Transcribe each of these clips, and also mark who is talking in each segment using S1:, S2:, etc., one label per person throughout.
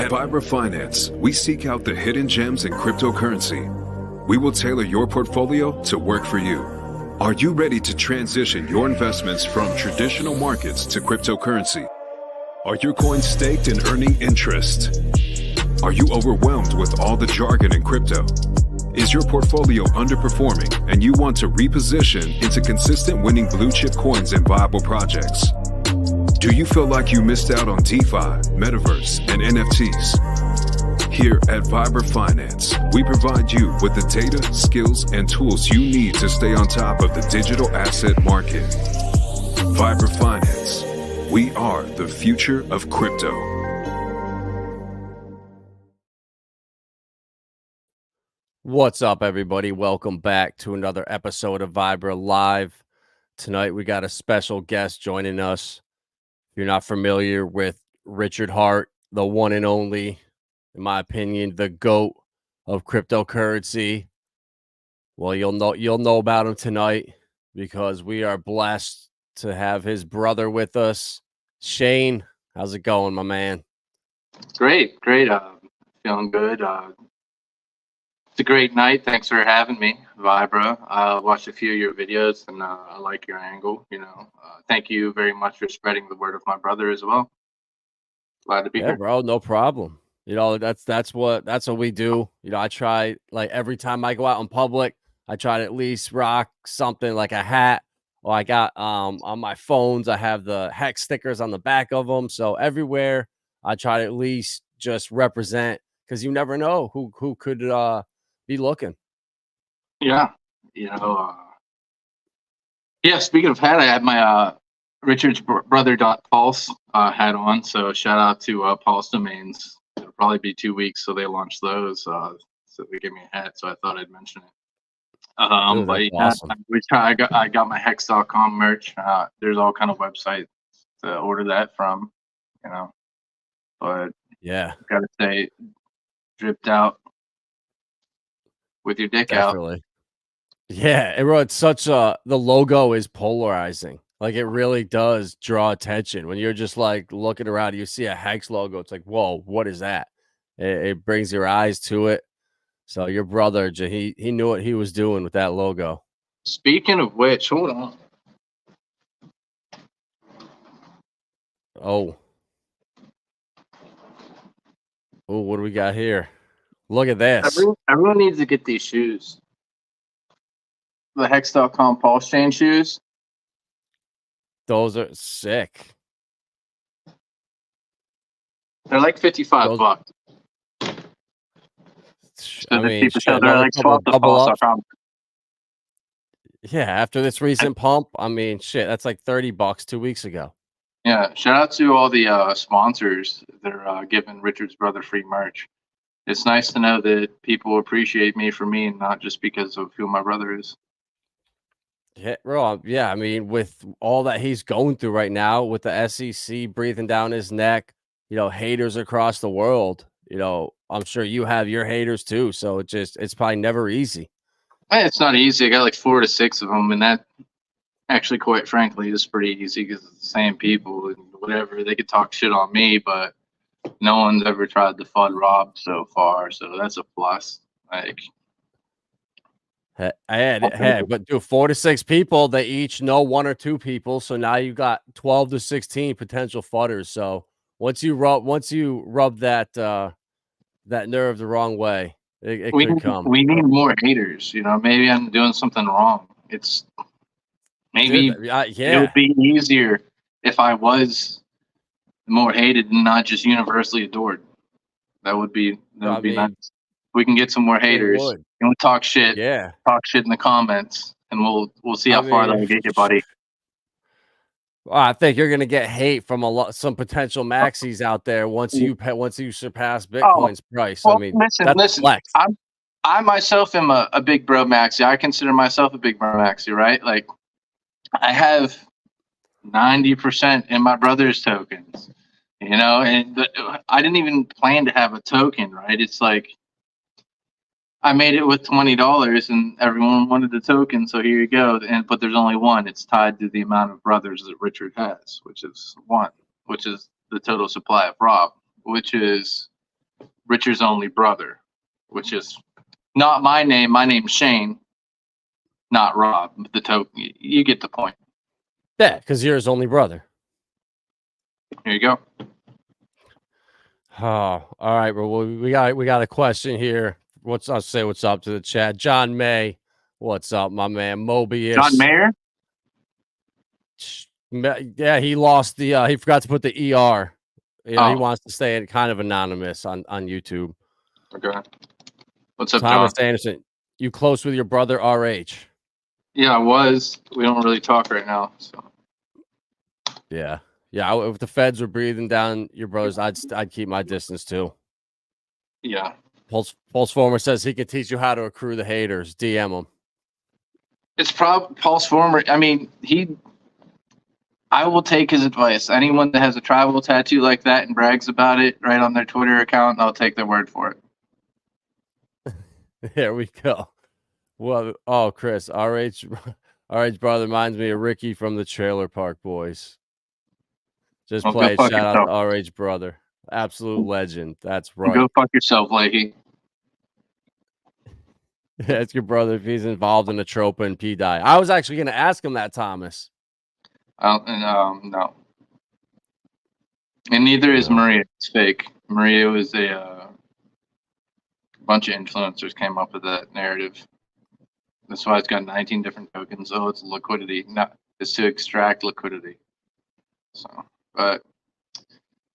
S1: At Finance, we seek out the hidden gems in cryptocurrency. We will tailor your portfolio to work for you. Are you ready to transition your investments from traditional markets to cryptocurrency? Are your coins staked and earning interest? Are you overwhelmed with all the jargon in crypto? Is your portfolio underperforming and you want to reposition into consistent winning blue chip coins and viable projects? Do you feel like you missed out on DeFi, Metaverse, and NFTs? Here at Finance, we provide you with the data, skills, and tools you need to stay on top of the digital asset market. Finance, we are the future of crypto.
S2: What's up, everybody? Welcome back to another episode of Vibra Live. Tonight, we got a special guest joining us. If you're not familiar with Richard Hart, the one and only, in my opinion, the GOAT of cryptocurrency. Well, you'll know about him tonight because we are blessed to have his brother with us. Shane, how's it going, my man?
S3: Great. Feeling good. It's a great night. Thanks for having me, Vibra. I watched a few of your videos and I like your angle. Thank you very much for spreading the word of my brother as well. Glad to be here,
S2: bro. No problem. That's what we do. I try, like, every time I go out in public, I try to at least rock something like a hat. Or I got on my phones, I have the HEX stickers on the back of them. So everywhere I try to at least just represent, because you never know who could be looking.
S3: Yeah. Speaking of hat, I had my Richard's brother Pulse hat on. So shout out to Pulse Domains. It'll probably be 2 weeks, so they launched those. So they gave me a hat, so I thought I'd mention it.
S2: Dude,
S3: but yeah,
S2: awesome.
S3: I got my hex.com merch. There's all kind of websites to order that from, But
S2: yeah,
S3: gotta say, dripped out with your dick
S2: definitely. Yeah, it's such the logo is polarizing. Like, it really does draw attention. When you're just like looking around, you see a HEX logo. It's like, whoa, what is that? It brings your eyes to it. So your brother, he knew what he was doing with that logo.
S3: Speaking of which, hold on.
S2: Oh, what do we got here? Look at this.
S3: Everyone needs to get these shoes. The hex.com Pulsechain shoes.
S2: Those are sick.
S3: They're like $55.
S2: I mean,
S3: they're like swap the Pulse.com.
S2: Yeah, after this recent pump, I mean, shit, that's like $30 2 weeks ago.
S3: Yeah, shout out to all the sponsors that are giving Richard's brother free merch. It's nice to know that people appreciate me for me and not just because of who my brother is.
S2: Yeah, bro. Yeah, I mean, with all that he's going through right now, with the SEC breathing down his neck, haters across the world, I'm sure you have your haters too. So it's probably never easy.
S3: It's not easy. I got like 4 to 6 of them, and that actually, quite frankly, is pretty easy because it's the same people and whatever. They could talk shit on me, but no one's ever tried to FUD Rob so far, so that's a plus. Like,
S2: but 4 to 6 people, they each know 1 or 2 people, so now you got 12 to 16 potential fudders. So once you rub that nerve the wrong way, it could come.
S3: We need more haters. Maybe I'm doing something wrong. It would be easier if I was more hated and not just universally adored. That would be nice. We can get some more haters. You want to talk shit?
S2: Yeah,
S3: talk shit in the comments, and we'll see how far that will get you, buddy.
S2: Well, I think you're gonna get hate from some potential maxis out there once you surpass Bitcoin's price.
S3: Well,
S2: I mean,
S3: listen.
S2: Flex.
S3: I myself am a big bro maxi. I consider myself a big bro maxi, right? Like, I have 90% in my brother's tokens, and I didn't even plan to have a token, right? It's like, I made it with $20 and everyone wanted the token, so here you go. But there's only one. It's tied to the amount of brothers that Richard has, which is 1, which is the total supply of Rob, which is Richard's only brother, which is not my name. My name's Shane, not Rob. The token. You get the point.
S2: Yeah, because you're his only brother.
S3: Here you go.
S2: Oh, all right. Well, we got a question here. I'll say what's up to the chat. John May, what's up, my man? Mobius.
S3: John Mayer.
S2: Yeah, he lost the. He forgot to put the ER. You know, he
S3: Oh.
S2: wants to stay kind of anonymous on YouTube.
S3: Okay. What's up,
S2: Thomas
S3: John?
S2: Anderson, you close with your brother RH?
S3: Yeah, I was. We don't really talk right now. So.
S2: Yeah. If the feds were breathing down your brothers, I'd keep my distance too.
S3: Yeah.
S2: Pulseformer says he can teach you how to accrue the haters. DM him.
S3: It's Pulseformer. I mean, I will take his advice. Anyone that has a tribal tattoo like that and brags about it right on their Twitter account, I'll take their word for it.
S2: There we go. Well, Chris, RH brother reminds me of Ricky from the Trailer Park Boys. Just play it. Shout out to RH brother. Absolute legend. That's right.
S3: Go fuck yourself, Lakey.
S2: Ask your brother if he's involved in a tropa and P die. I was actually going to ask him that, Thomas.
S3: No. And neither is Maria. It's fake. Maria was a bunch of influencers came up with that narrative. That's why it's got 19 different tokens. Oh, it's liquidity. No, it's to extract liquidity. So, but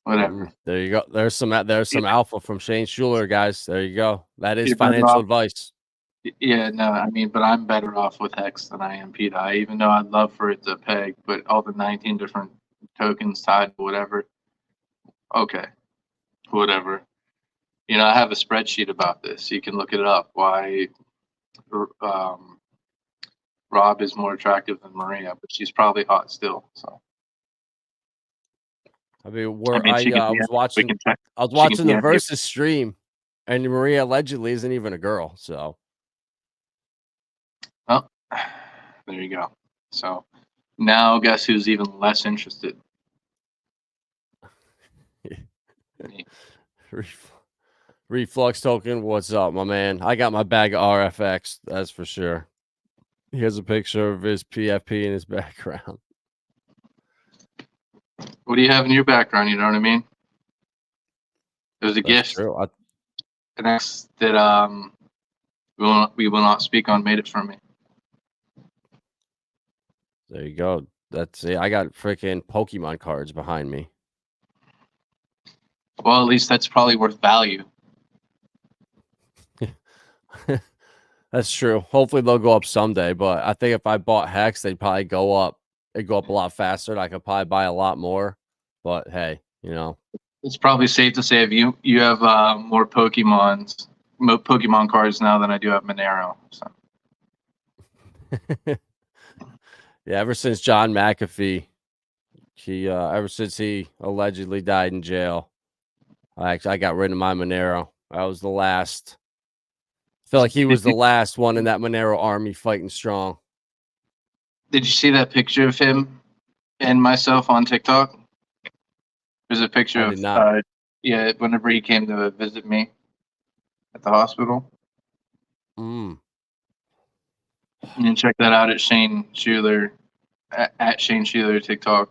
S3: whatever.
S2: There you go. There's some alpha from Shane Shuler, guys. There you go. That is financial advice.
S3: Yeah, no, I mean, but I'm better off with HEX than I am PDI, even though I'd love for it to peg, but all the 19 different tokens tied to whatever. Okay, whatever. You know, I have a spreadsheet about this. You can look it up. Why Rob is more attractive than Maria, but she's probably hot still. So.
S2: I mean, I was watching the Versus stream, and Maria allegedly isn't even a girl. So.
S3: Oh, there you go. So now guess who's even less interested?
S2: Reflux token, what's up, my man? I got my bag of RFX, that's for sure. Here's a picture of his PFP in his background.
S3: What do you have in your background? You know what I mean? There's a gift.
S2: True.
S3: The next that we will not speak on made it for me.
S2: There you go. That's it. I got freaking Pokemon cards behind me.
S3: Well, at least that's probably worth value.
S2: That's true. Hopefully they'll go up someday, but I think if I bought HEX, they'd probably go up. It'd go up a lot faster, and I could probably buy a lot more. But hey, you know.
S3: It's probably safe to say if you have more Pokemon cards now than I do have Monero. So.
S2: Yeah, ever since John McAfee, ever since he allegedly died in jail, I got rid of my Monero. I was the last. I feel like he was the last one in that Monero army fighting strong.
S3: Did you see that picture of him and myself on TikTok? There's a picture of whenever he came to visit me at the hospital. You can check that out at Shane Shuler, at Shane Shuler TikTok.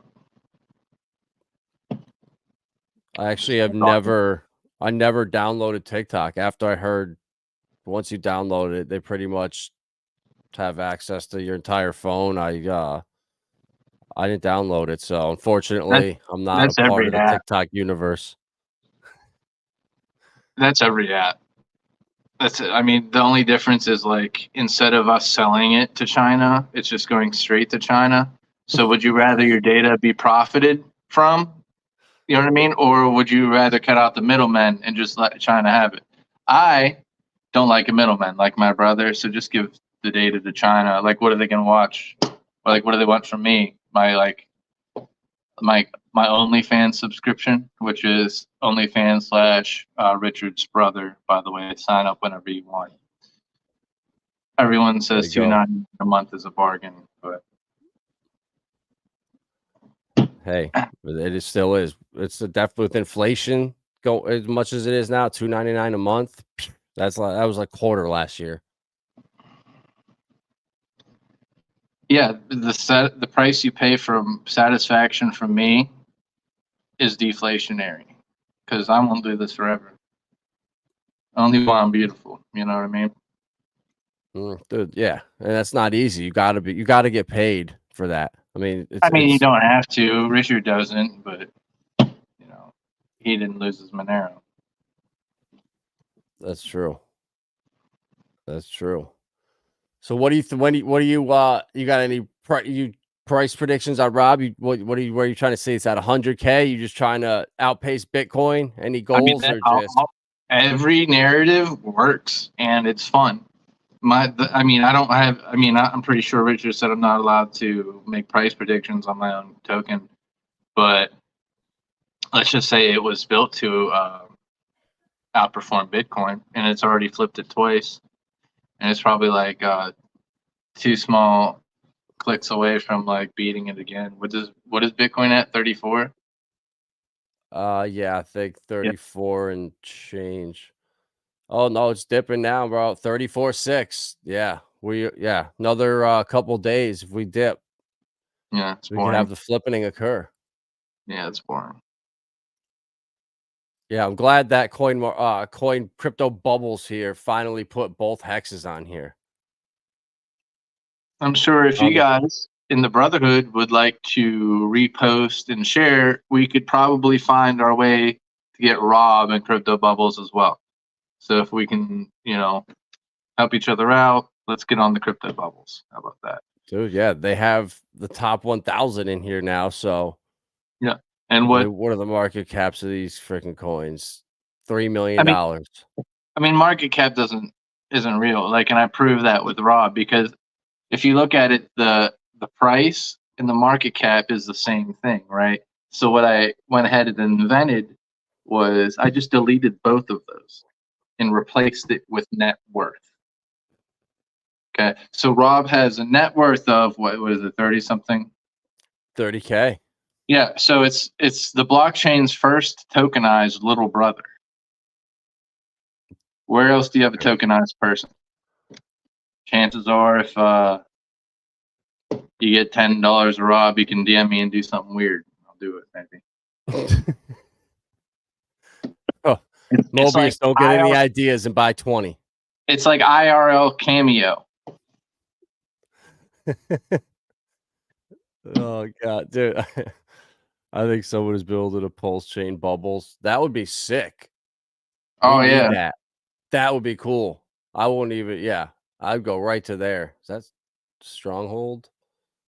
S2: I actually never downloaded TikTok. After I heard once you download it, they pretty much have access to your entire phone. I didn't download it, so unfortunately, I'm not a part of the TikTok universe.
S3: That's every app. That's it. I mean, the only difference is like instead of us selling it to China, it's just going straight to China. So would you rather your data be profited from? You know what I mean? Or would you rather cut out the middlemen and just let China have it? I don't like a middleman like my brother, so just give the data to China. Like, what are they going to watch? Or like, what do they want from me? My OnlyFans subscription, which is OnlyFans / Richard's brother, by the way. Sign up whenever you want. Everyone says $2.99 a month is a bargain, but
S2: hey, it still is. It's definitely with inflation go as much as it is now, $2.99 a month. That was like quarter last year.
S3: Yeah, the price you pay from satisfaction from me is deflationary, because I won't do this forever. Only while I'm beautiful. You know what I mean?
S2: Dude, yeah, and that's not easy. You gotta get paid for that. I mean,
S3: You don't have to. Richard doesn't, but you know, he didn't lose his Monero.
S2: That's true. That's true. So what do you you got any price predictions on Rob? What are you trying to say? It's at 100K. You just trying to outpace Bitcoin? Any goals or just
S3: every narrative works and it's fun. I'm pretty sure Richard said I'm not allowed to make price predictions on my own token, but let's just say it was built to outperform Bitcoin, and it's already flipped it twice, and it's probably like 2 small clicks away from like beating it again. What is Bitcoin at? 34?
S2: Yeah, I think 34 and change. Oh no, it's dipping now, bro. 34.6. Yeah. Another couple days if we dip.
S3: Yeah, it's
S2: we
S3: boring.
S2: can have the flipping occur.
S3: Yeah, it's boring.
S2: Yeah, I'm glad that coin crypto bubbles here finally put both hexes on here.
S3: I'm sure if you guys in the Brotherhood would like to repost and share, we could probably find our way to get Rob and crypto bubbles as well. So if we can, help each other out, let's get on the crypto bubbles. How about that?
S2: Dude, yeah, they have the top 1,000 in here now. So
S3: yeah, and
S2: what are the market caps of these freaking coins? $3 million.
S3: Market cap isn't real. Like, and I prove that with Rob, because if you look at it, the price and the market cap is the same thing, right? So what I went ahead and invented was I just deleted both of those and replaced it with net worth. Okay, so Rob has a net worth of what was it, 30 something?
S2: 30K.
S3: Yeah, so it's the blockchain's first tokenized little brother. Where else do you have a tokenized person? Chances are, if you get $10 a Rob, you can DM me and do something weird. I'll do it, maybe.
S2: Mobius, like don't get any ideas and buy 20.
S3: It's like IRL Cameo.
S2: Oh god, dude. I think someone is building a pulse chain bubbles. That would be sick.
S3: Oh yeah.
S2: That would be cool. I wouldn't even I'd go right to there. Is that Stronghold?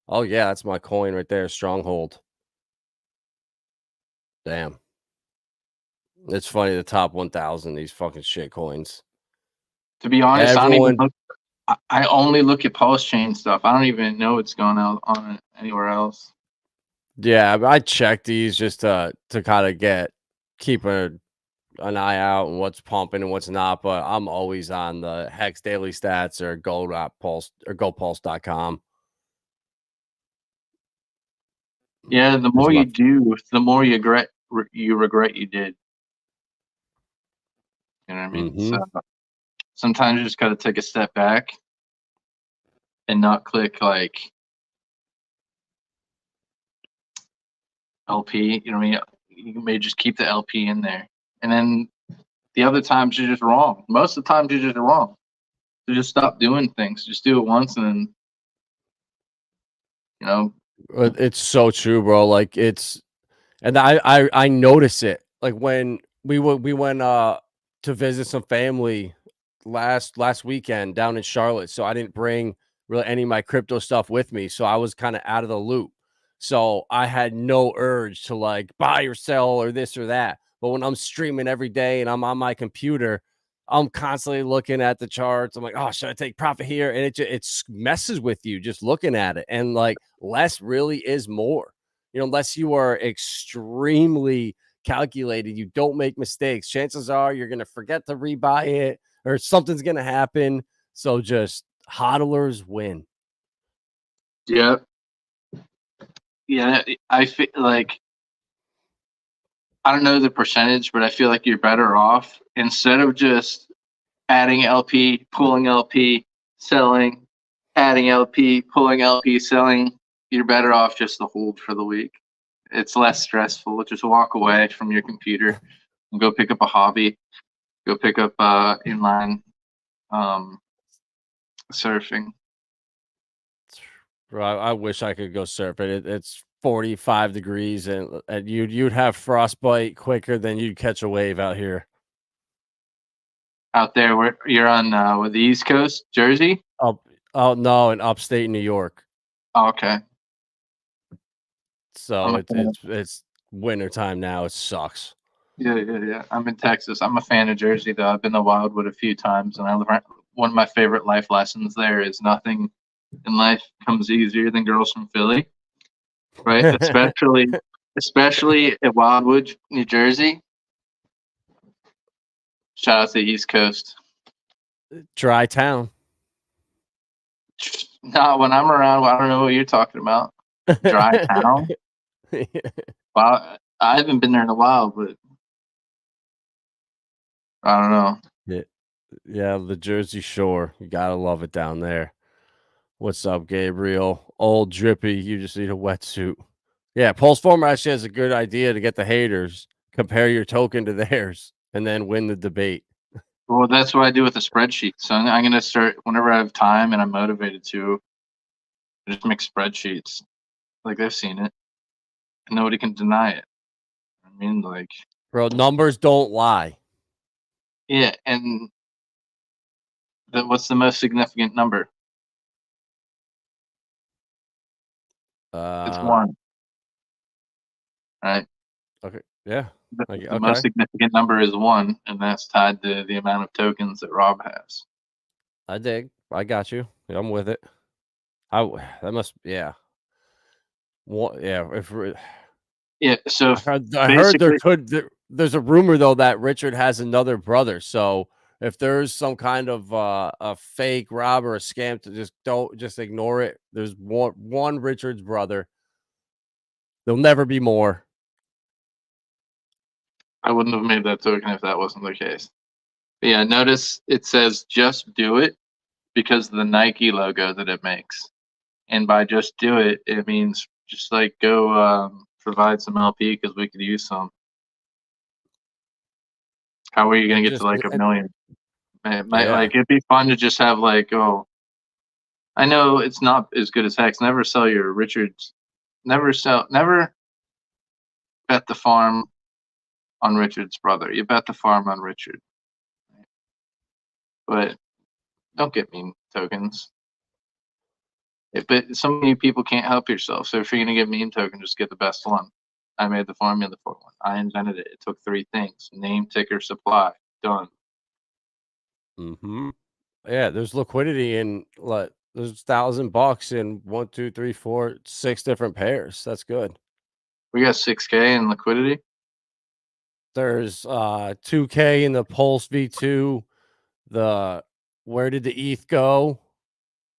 S2: Oh yeah, that's my coin right there, Stronghold. Damn. It's funny, the top 1,000, these fucking shit coins.
S3: To be honest, I only look at pulse chain stuff. I don't even know what's going on anywhere else.
S2: Yeah, I check these just to kind of keep an eye out on what's pumping and what's not, but I'm always on the Hex Daily Stats or GoPulse.com.
S3: Yeah, the more you do, the more you regret you did. You know what I mean?
S2: Mm-hmm.
S3: So sometimes you just got to take a step back and not click like LP. You know what I mean? You may just keep the LP in there, and then the other times you're just wrong. Most of the times you're just wrong. So just stop doing things. Just do it once, and then,
S2: It's so true, bro. Like and I notice it. Like when we went to visit some family last weekend down in Charlotte, so I didn't bring really any of my crypto stuff with me, so I was kind of out of the loop. So I had no urge to like buy or sell or this or that. But when I'm streaming every day and I'm on my computer, I'm constantly looking at the charts. I'm like, oh, should I take profit here? And it messes with you just looking at it. And like less really is more. Unless you are extremely calculated, you don't make mistakes. Chances are you're going to forget to rebuy it or something's going to happen. So just hodlers win.
S3: Yeah. Yeah, I feel like I don't know the percentage, but I feel like you're better off instead of just adding LP, pulling LP, selling, adding LP, pulling LP, selling. You're better off just to hold for the week. It's less stressful. Just walk away from your computer and go pick up a hobby. Go pick up inline surfing.
S2: Bro, I wish I could go surfing. It's 45 degrees and you'd have frostbite quicker than you'd catch a wave out here.
S3: Out there, where you're on with the East Coast, Jersey?
S2: Oh no, in upstate New York.
S3: Oh, okay.
S2: So it's winter time now. It sucks.
S3: Yeah. I'm in Texas. I'm a fan of Jersey, though. I've been to Wildwood a few times, and one of my favorite life lessons there is nothing in life comes easier than girls from Philly, right? especially at Wildwood, New Jersey. Shout out to the East Coast.
S2: Dry town.
S3: No, when I'm around, I don't know what you're talking about. Dry town. Well, I haven't been there in a while, but I don't know.
S2: Yeah, the Jersey Shore. You gotta love it down there. What's up, Gabriel? Old drippy. You just need a wetsuit. Yeah, PulseFormer actually has a good idea to get the haters. Compare your token to theirs, and then win the debate.
S3: Well, that's what I do with the spreadsheet. So I'm going to start whenever I have time and I'm motivated to just make spreadsheets. Like, I've seen it. And nobody can deny it. I mean, like,
S2: bro, numbers don't lie.
S3: Yeah, and what's the most significant number? It's 1. Right?
S2: Okay. Yeah.
S3: The most significant number is 1, and that's tied to the amount of tokens that Rob has.
S2: I dig. I got you. I'm with it. That must, yeah. What? Yeah.
S3: Yeah. So
S2: I heard there's a rumor though that Richard has another brother. So if there's some kind of a fake rob or a scam, to just ignore it. There's one Richard's brother. There'll never be more.
S3: I wouldn't have made that token if that wasn't the case. But yeah, notice it says just do it because of the Nike logo that it makes. And by just do it, it means just like go provide some LP because we could use some. How are you going to get to like 1 million? Like it'd be fun to just have like, oh, I know it's not as good as HEX. Never sell your Richards. Never bet the farm on Richard's brother. You bet the farm on Richard. But don't get meme tokens. But so many people can't help yourself. So if you're gonna get meme token, just get the best one. I made the formula for one. I invented it. It took 3 things: name, ticker, supply. Done.
S2: Yeah, there's liquidity in there's $1,000 in 1, 2, 3, 4, 6 different pairs. That's good.
S3: We got 6K in liquidity.
S2: There's 2K in the Pulse V2. Where did the ETH go?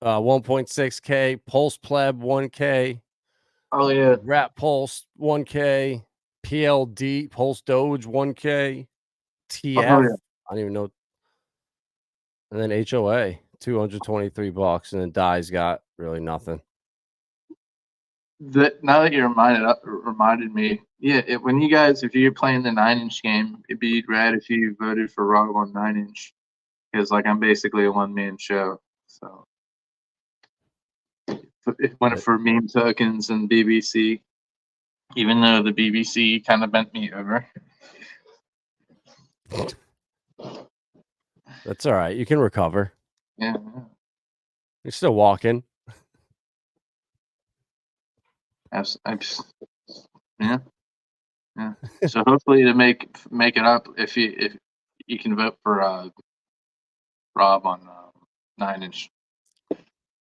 S2: 1.6K. Pulse Pleb 1K.
S3: Oh yeah.
S2: Rat Pulse 1K. PLD Pulse Doge 1K. TF.
S3: Oh, yeah.
S2: I don't even know. And then HOA $223, and then Dai's got really nothing.
S3: Now that you reminded me, yeah. When you guys, if you're playing the 9-inch game, it'd be rad if you voted for Rob on 9-inch, because like I'm basically a one-man show. So it went for meme tokens and BBC, even though the BBC kind of bent me over.
S2: That's all right. You can recover.
S3: Yeah.
S2: You're still walking.
S3: Yeah. So hopefully to make it up, if you can vote for Rob on 9-inch.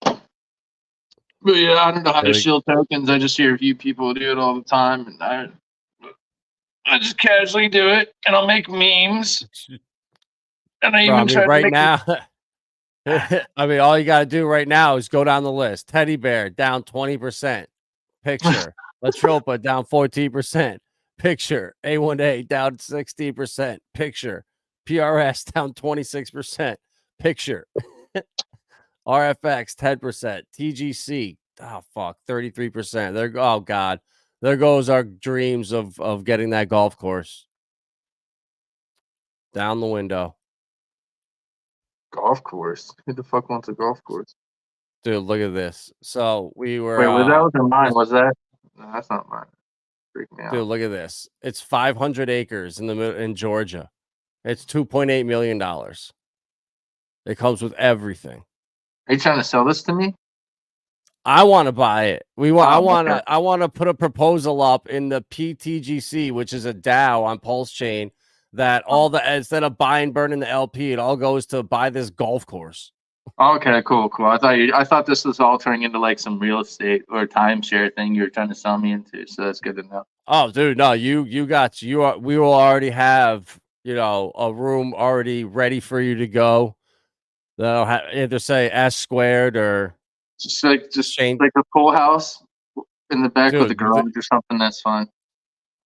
S3: But yeah, I don't know how to shield tokens. I just hear a few people do it all the time, and I just casually do it, and I'll make memes. And I even try
S2: right now. I mean, all you got to do right now is go down the list. Teddy Bear down 20%. Picture. Latropa down 14%. Picture A1A down 16%. Picture PRS down 26%. Picture RFX 10%. TGC, oh fuck, 33%. There, oh god, there goes our dreams of getting that golf course. Down the window.
S3: Golf course. Who the fuck wants a golf course?
S2: Dude, look at this. So we were.
S3: Wait, was that was mine? Was that? No, that's not mine. Freak me out.
S2: Dude, look at this. It's 500 acres in Georgia. It's $2.8 million. It comes with everything.
S3: Are you trying to sell this to me?
S2: I want to buy it. I
S3: okay.
S2: want to put a proposal up in the PTGC, which is a DAO on Pulsechain, that all the instead of buying burning the LP, it all goes to buy this golf course.
S3: Okay, cool. I thought this was all turning into like some real estate or timeshare thing you were trying to sell me into. So that's good to know.
S2: Oh, dude, no, we will already have, a room already ready for you to go. They'll either say S squared or
S3: just like a pool house in the back with a garage or something. That's fine.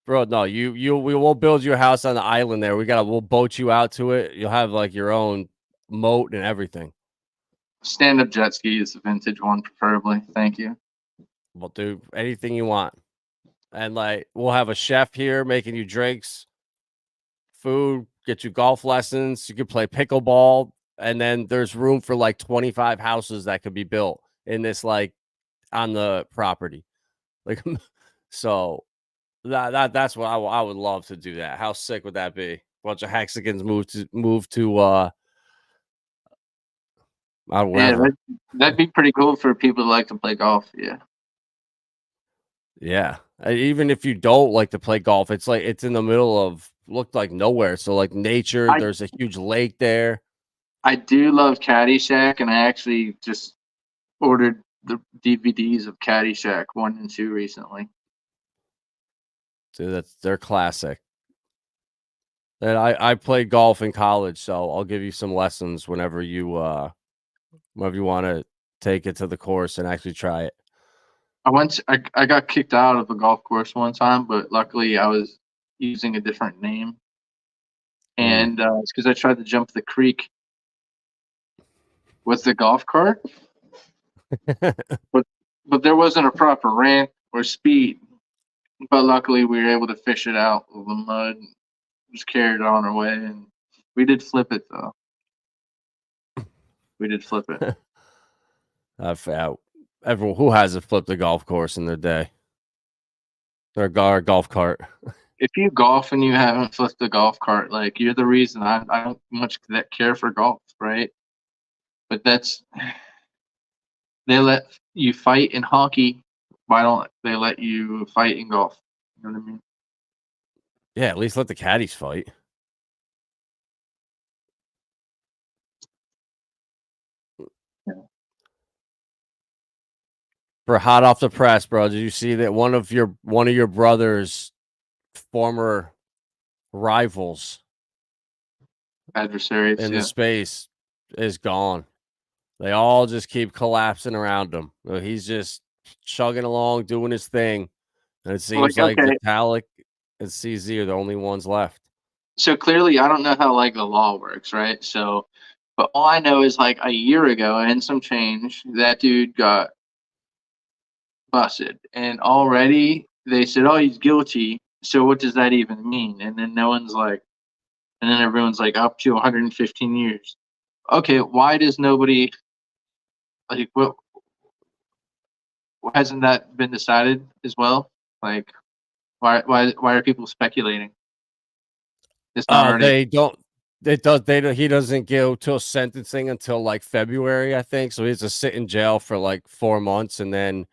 S2: Bro, no, we will build you a house on the island there. We'll boat you out to it. You'll have like your own moat and everything.
S3: Stand-up jet ski is a vintage one, preferably. Thank you.
S2: Well, dude, anything you want. And like, we'll have a chef here making you drinks, food, get you golf lessons. You can play pickleball. And then there's room for like 25 houses that could be built in this, like, on the property. Like, so that's what I would love to do. That. How sick would that be? Bunch of Hexicans move to
S3: yeah, that'd be pretty cool for people who like to play golf.
S2: Yeah. Even if you don't like to play golf, it's like it's in the middle of looked like nowhere. So like nature, there's a huge lake there.
S3: I do love Caddyshack, and I actually just ordered the DVDs of Caddyshack 1 and 2 recently.
S2: Dude, they're classic. And I played golf in college, so I'll give you some lessons whenever you want to take it to the course and actually try it.
S3: I got kicked out of a golf course one time, but luckily I was using a different name. And it's because I tried to jump the creek with the golf cart. but there wasn't a proper ramp or speed. But luckily we were able to fish it out of the mud. Just carried it on our way, and we did flip it though. We did flip it.
S2: Everyone who hasn't flipped a golf course in their day, or golf cart.
S3: If you golf and you haven't flipped a golf cart, like you're the reason I don't much that care for golf, right? But they let you fight in hockey. Why don't they let you fight in golf? You know what I mean?
S2: Yeah, at least let the caddies fight.
S3: Yeah.
S2: For hot off the press, bro, did you see that one of your brother's former rivals,
S3: adversaries
S2: in the space, is gone? They all just keep collapsing around him. He's just chugging along, doing his thing, and it seems like Vitalik and CZ are the only ones left.
S3: So clearly, I don't know how like the law works, right? So, but all I know is like a year ago and some change, that dude got busted, and already they said, "Oh, he's guilty." So what does that even mean? And then everyone's like, up to 115 years. Okay, why does nobody like what? Hasn't that been decided as well? Like, why are people speculating? It's not already.
S2: They don't. It does. He doesn't go till sentencing until like February, I think. So he has to sit in jail for like 4 months, and then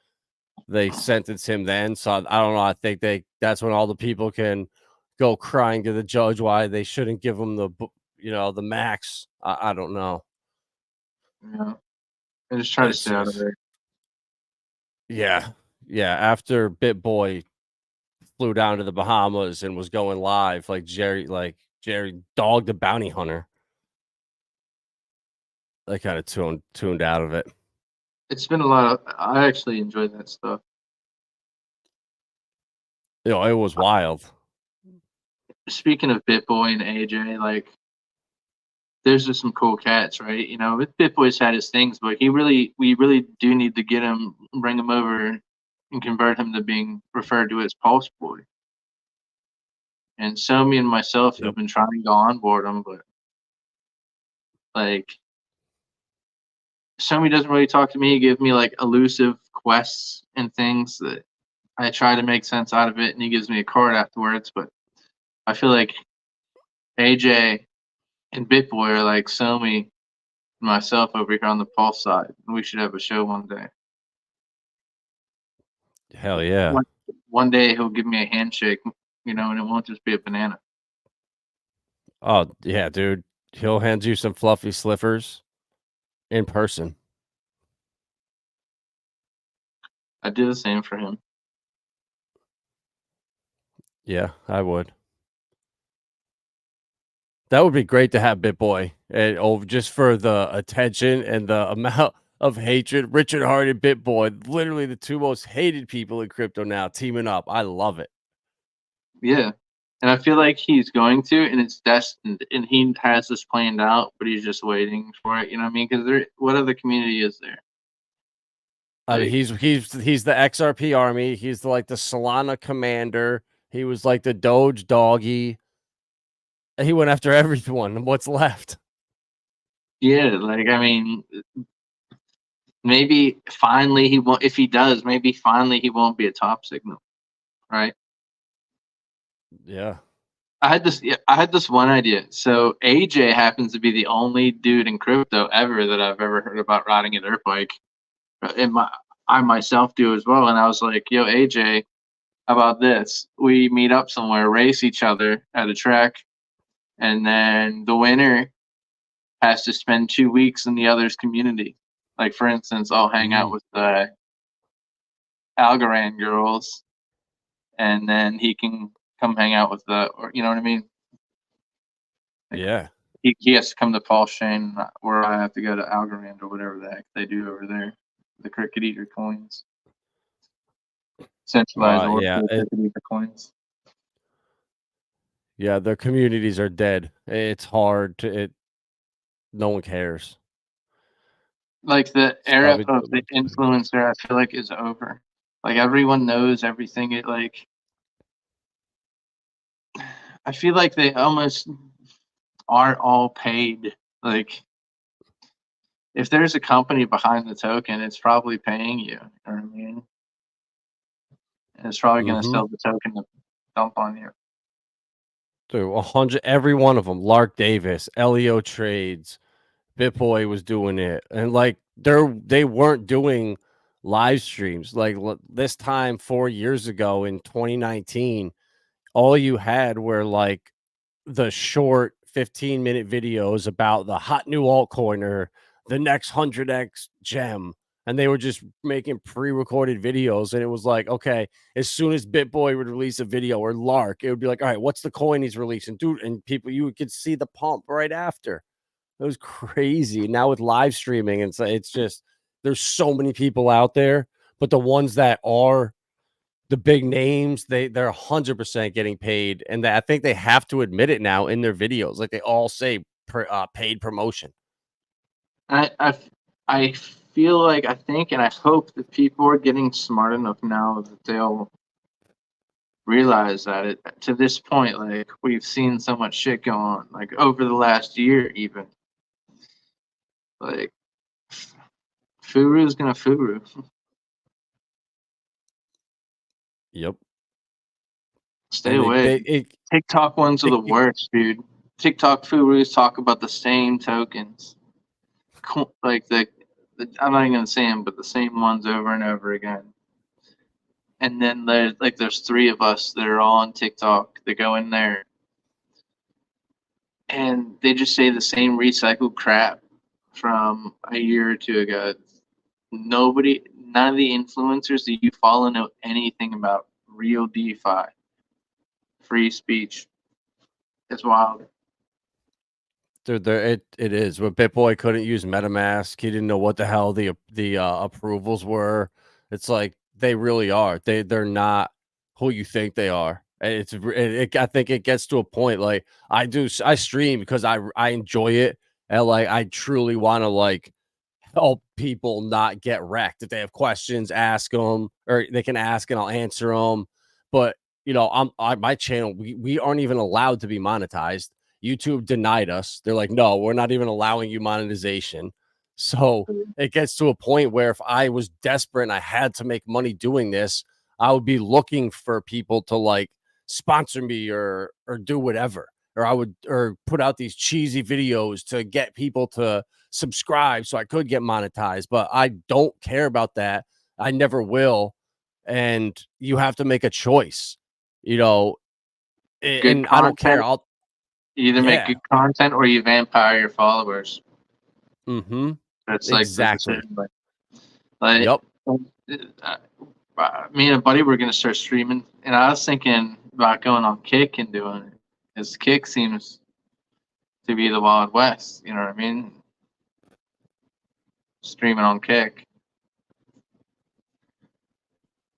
S2: they sentence him then. So I don't know. I think that's when all the people can go crying to the judge why they shouldn't give him the max. I don't know.
S3: Yeah, I just try to stay out of there.
S2: Yeah. After BitBoy flew down to the Bahamas and was going live, like Jerry Dog the Bounty Hunter, I kind of tuned out of it.
S3: It's been a lot of. I actually enjoyed that stuff.
S2: It was wild.
S3: speaking of BitBoy and AJ, like, there's just some cool cats, right? You know, BitBoy's had his things, but we really do need to get him, bring him over, and convert him to being referred to as Pulse Boy. And so me and myself have been trying to onboard him, but like, Somi doesn't really talk to me. He gives me like elusive quests and things that I try to make sense out of it, and he gives me a card afterwards. But I feel like AJ and BitBoy are like Somi and myself over here on the Pulse side. We should have a show one day.
S2: Hell yeah.
S3: One day he'll give me a handshake, you know, and it won't just be a banana.
S2: Oh, yeah, dude. He'll hand you some fluffy slippers in person.
S3: I'd do the same for him.
S2: Yeah, I would. That would be great to have BitBoy and just for the attention and the amount of hatred. Richard Hart and BitBoy, literally the two most hated people in crypto now, teaming up. I love it.
S3: Yeah. And I feel like he's going to, and it's destined, and he has this planned out, but he's just waiting for it. You know what I mean? Because what other community is there?
S2: I mean, he's the XRP army. He's like the Solana commander. He was like the Doge doggy. He went after everyone. What's left?
S3: Yeah, like, I mean, maybe finally he won't. If he does, maybe finally he won't be a top signal, right?
S2: Yeah.
S3: I had this one idea. So AJ happens to be the only dude in crypto ever that I've ever heard about riding a dirt bike. And I myself do as well. And I was like, yo, AJ, how about this? We meet up somewhere, race each other at a track, and then the winner has to spend 2 weeks in the other's community. Like, for instance, I'll hang out with the Algorand girls, and then he can come hang out with or you know what I mean? Like,
S2: yeah.
S3: He has to come to Pulsechain, where I have to go to Algorand or whatever the heck they do over there. The Cricket Eater coins. Centralized Cricket Eater coins.
S2: Yeah, their communities are dead. It's hard to no one cares.
S3: Like, the era of the influencer, I feel like, is over. Like, everyone knows everything. I feel like they almost are all paid. Like, if there's a company behind the token, it's probably paying you. You know what I mean? And it's probably going to sell the token to dump on you.
S2: Dude, 100, every one of them. Lark Davis, Leo Trades, BitBoy was doing it, and like they weren't doing live streams like this time 4 years ago in 2019. All you had were like the short 15-minute videos about the hot new altcoin or the next 100x gem, and they were just making pre-recorded videos. And it was like, okay, as soon as BitBoy would release a video, or Lark, it would be like, all right, what's the coin he's releasing, dude? And people, you could see the pump right after. It was crazy. Now with live streaming, and so it's just there's so many people out there, but the ones that are the big names, they're 100% getting paid, and I think they have to admit it now in their videos. Like, they all say paid promotion.
S3: I feel like, I think, and I hope that people are getting smart enough now that they'll realize that to this point, like, we've seen so much shit go on, like, over the last year even. Like, Furu's gonna Furu.
S2: Yep.
S3: Stay away. TikTok ones are the worst, dude. TikTok Furus talk about the same tokens. Like, I'm not even gonna say them, but the same ones over and over again. And then there's 3 of us that are all on TikTok that go in there, and they just say the same recycled crap from a year or 2 ago. None of the influencers that you follow know anything about real DeFi, free speech. It's wild.
S2: Dude, it is. But BitBoy couldn't use MetaMask. He didn't know what the hell the approvals were. It's like, they really are. They're not who you think they are. I think it gets to a point like I stream because I enjoy it, and like I truly want to like help people not get wrecked. If they have questions, ask them, or they can ask and I'll answer them. But you know, my channel, we aren't even allowed to be monetized. YouTube denied us. They're like, no, we're not even allowing you monetization. So it gets to a point where if I was desperate and I had to make money doing this, I would be looking for people to like sponsor me or do whatever. Or I would or put out these cheesy videos to get people to subscribe so I could get monetized, but I don't care about that. I never will. And you have to make a choice, you know, and I don't care. I'll
S3: you either make good content or you vampire your followers.
S2: Mm-hmm.
S3: That's
S2: exactly.
S3: Like,
S2: yep.
S3: Me and a buddy were gonna start streaming, and I was thinking about going on Kick and doing it, because Kick seems to be the Wild West. You know what I mean? Streaming on Kick.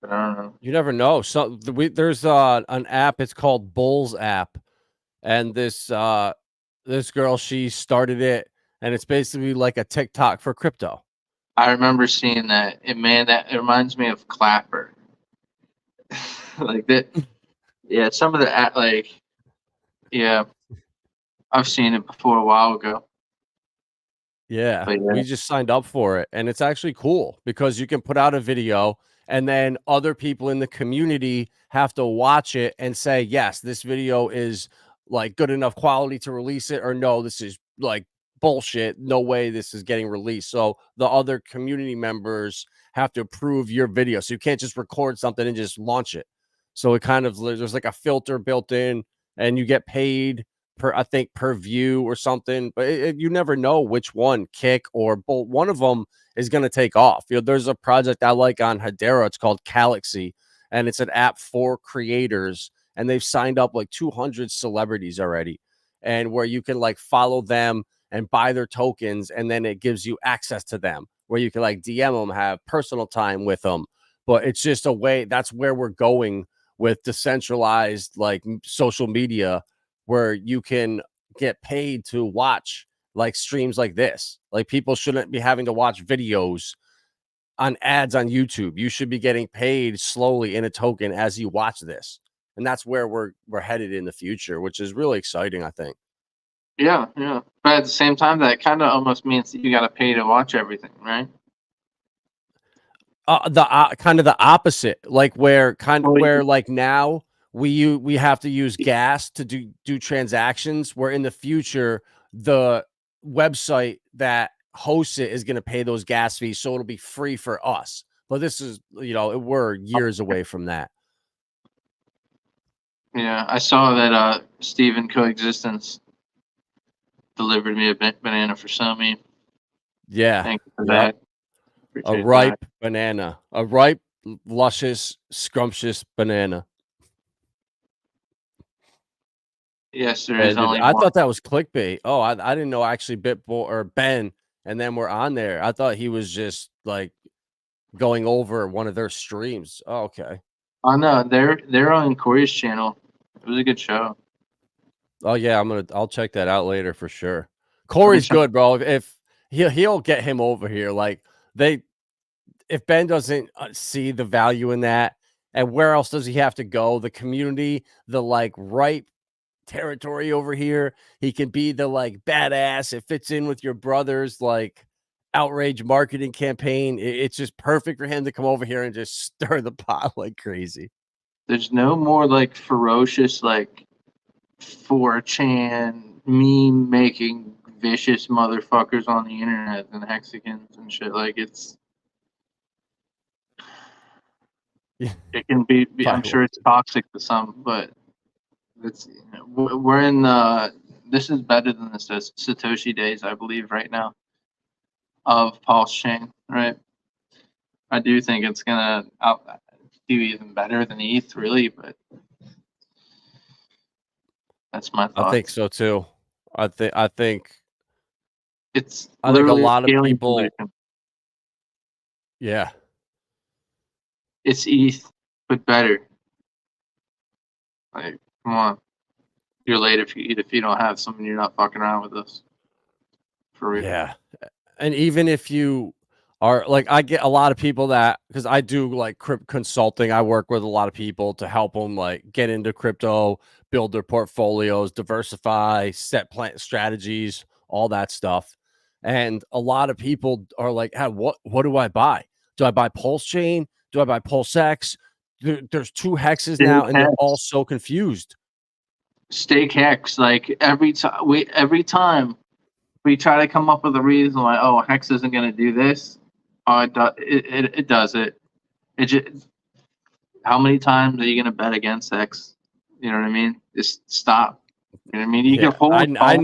S3: But I don't know.
S2: You never know. So there's an app. It's called Bulls app, and this girl, she started it, and it's basically like a TikTok for crypto.
S3: I remember seeing that, and man, that it reminds me of Clapper. Like that. Yeah, some of the like, yeah, I've seen it before a while ago.
S2: Yeah, we just signed up for it, and it's actually cool because you can put out a video and then other people in the community have to watch it and say, yes, this video is like good enough quality to release it, or no, this is like bullshit. No way this is getting released. So the other community members have to approve your video. So you can't just record something and just launch it. So it kind of, there's like a filter built in and you get paid per view or something, but you never know which one, Kick or Bolt, one of them is going to take off. You know, there's a project I like on Hedera. It's called Galaxy, and it's an app for creators, and they've signed up like 200 celebrities already, and where you can like follow them and buy their tokens, and then it gives you access to them where you can like DM them, have personal time with them. But it's just a way, that's where we're going with decentralized like social media, where you can get paid to watch like streams like this. Like people shouldn't be having to watch videos on ads on YouTube. You should be getting paid slowly in a token as you watch this. And that's where we're headed in the future, which is really exciting, I think.
S3: Yeah, yeah. But at the same time, that kind of almost means that you got to pay to watch everything, right?
S2: The kind of the opposite, like where like now we have to use gas to do transactions, where in the future the website that hosts it is going to pay those gas fees, so it'll be free for us. But this is, you know, we're years away from that.
S3: Yeah, I saw that Steven Coexistence delivered me a banana for Somi.
S2: Yeah.
S3: Thank you for that.
S2: A ripe banana. A ripe, luscious, scrumptious banana.
S3: Yes, there is only
S2: I
S3: one.
S2: thought that was clickbait. Oh, I didn't know actually or Ben and then we're on there. I thought he was just like going over one of their streams. Oh, okay.
S3: Oh no, they're on Corey's channel. It was a good show.
S2: Oh yeah, I'll check that out later for sure. Corey's good, bro. If he'll get him over here. Like if Ben doesn't see the value in that, and where else does he have to go? The community, the like ripe territory over here. He can be the like badass. It fits in with your brother's like outrage marketing campaign. It's just perfect for him to come over here and just stir the pot like crazy.
S3: There's no more like ferocious like 4chan meme making vicious motherfuckers on the internet than Hexicans and shit. Like it can be I'm sure it's toxic to some, but it's, we're in this is better than the Satoshi days, I believe, right now, of Pulsechain, right? I do think it's gonna do even better than ETH, really, but that's my thought.
S2: I think so too. I think
S3: it's
S2: I think a lot of people
S3: solution.
S2: Yeah.
S3: It's ETH, but better. Like, come on. You're late if you don't have something, you're not fucking around with us. For real.
S2: Yeah. And even if you are like, I get a lot of people that, because I do like crypto consulting, I work with a lot of people to help them like get into crypto, build their portfolios, diversify, set plan strategies, all that stuff. And a lot of people are like, hey, what do I buy? Do I buy Pulsechain? Do I buy PulseX? There's two hexes now, and they're all so confused.
S3: Stake hex, like every time we try to come up with a reason like, oh, hex isn't gonna do this. Oh, it does it. It just, how many times are you gonna bet against hex? You know what I mean? Just stop. You know what I mean? You can hold.
S2: I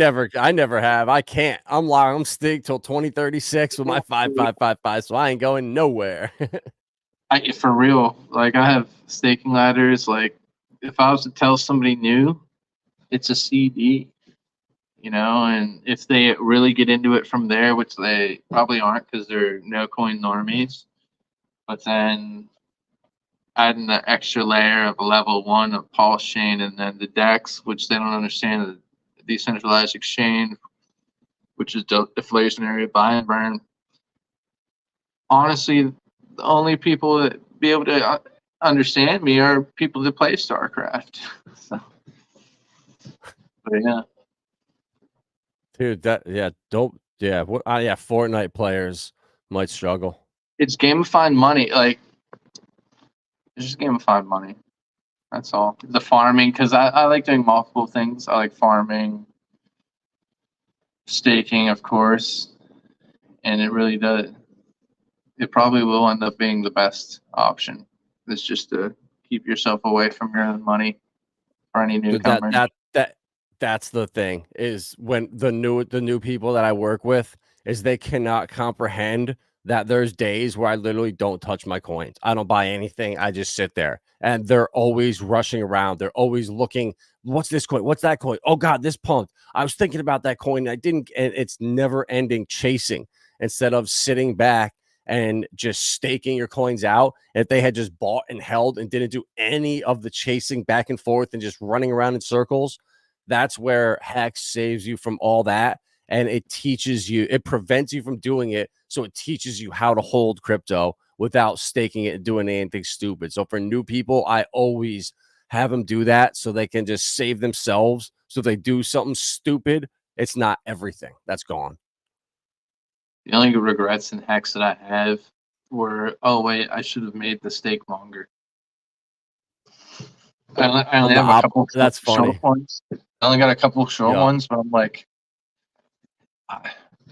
S2: never have. I can't. I'm staked till 2036 with my 5555, so I ain't going nowhere.
S3: For real, like I have staking ladders. Like if I was to tell somebody new, it's a CD, you know, and if they really get into it from there, which they probably aren't because they're no coin normies, but then adding the extra layer of level 1 of Pulsechain and then the DEX, which they don't understand, the decentralized exchange, which is deflationary buy and burn. Honestly, the only people that be able to understand me are people that play StarCraft. So, but yeah.
S2: Dude, Fortnite players might struggle.
S3: It's gamifying money. Like, it's just gamifying money. That's all. The farming, because I like doing multiple things. I like farming, staking, of course, and it really does. It probably will end up being the best option. It's just to keep yourself away from your own money for any newcomers.
S2: That's the thing, is when the new people that I work with is they cannot comprehend that there's days where I literally don't touch my coins. I don't buy anything. I just sit there, and they're always rushing around. They're always looking, what's this coin? What's that coin? Oh God, this pumped. I was thinking about that coin. I didn't, and it's never ending chasing instead of sitting back and just staking your coins out. If they had just bought and held and didn't do any of the chasing back and forth and just running around in circles, that's where Hex saves you from all that. And it teaches you, it prevents you from doing it. So it teaches you how to hold crypto without staking it and doing anything stupid. So for new people, I always have them do that so they can just save themselves. So if they do something stupid, it's not everything that's gone.
S3: The only regrets in Hex that I have were, oh wait, I should have made the stake longer. I only have a couple.
S2: That's funny.
S3: Short ones. I only got a couple short ones, but I'm like,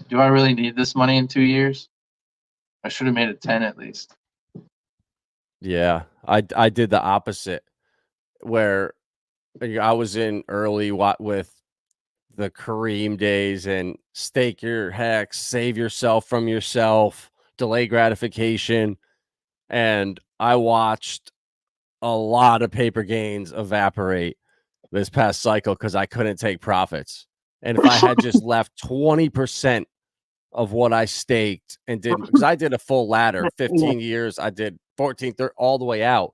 S3: do I really need this money in 2 years? I should have made it 10 at least.
S2: Yeah, I did the opposite, where I was in early with the Kareem days and stake your Hex, save yourself from yourself, delay gratification. And I watched a lot of paper gains evaporate this past cycle because I couldn't take profits. And if I had just left 20% of what I staked and did, because I did a full ladder, 15 years, I did 14, 13, all the way out,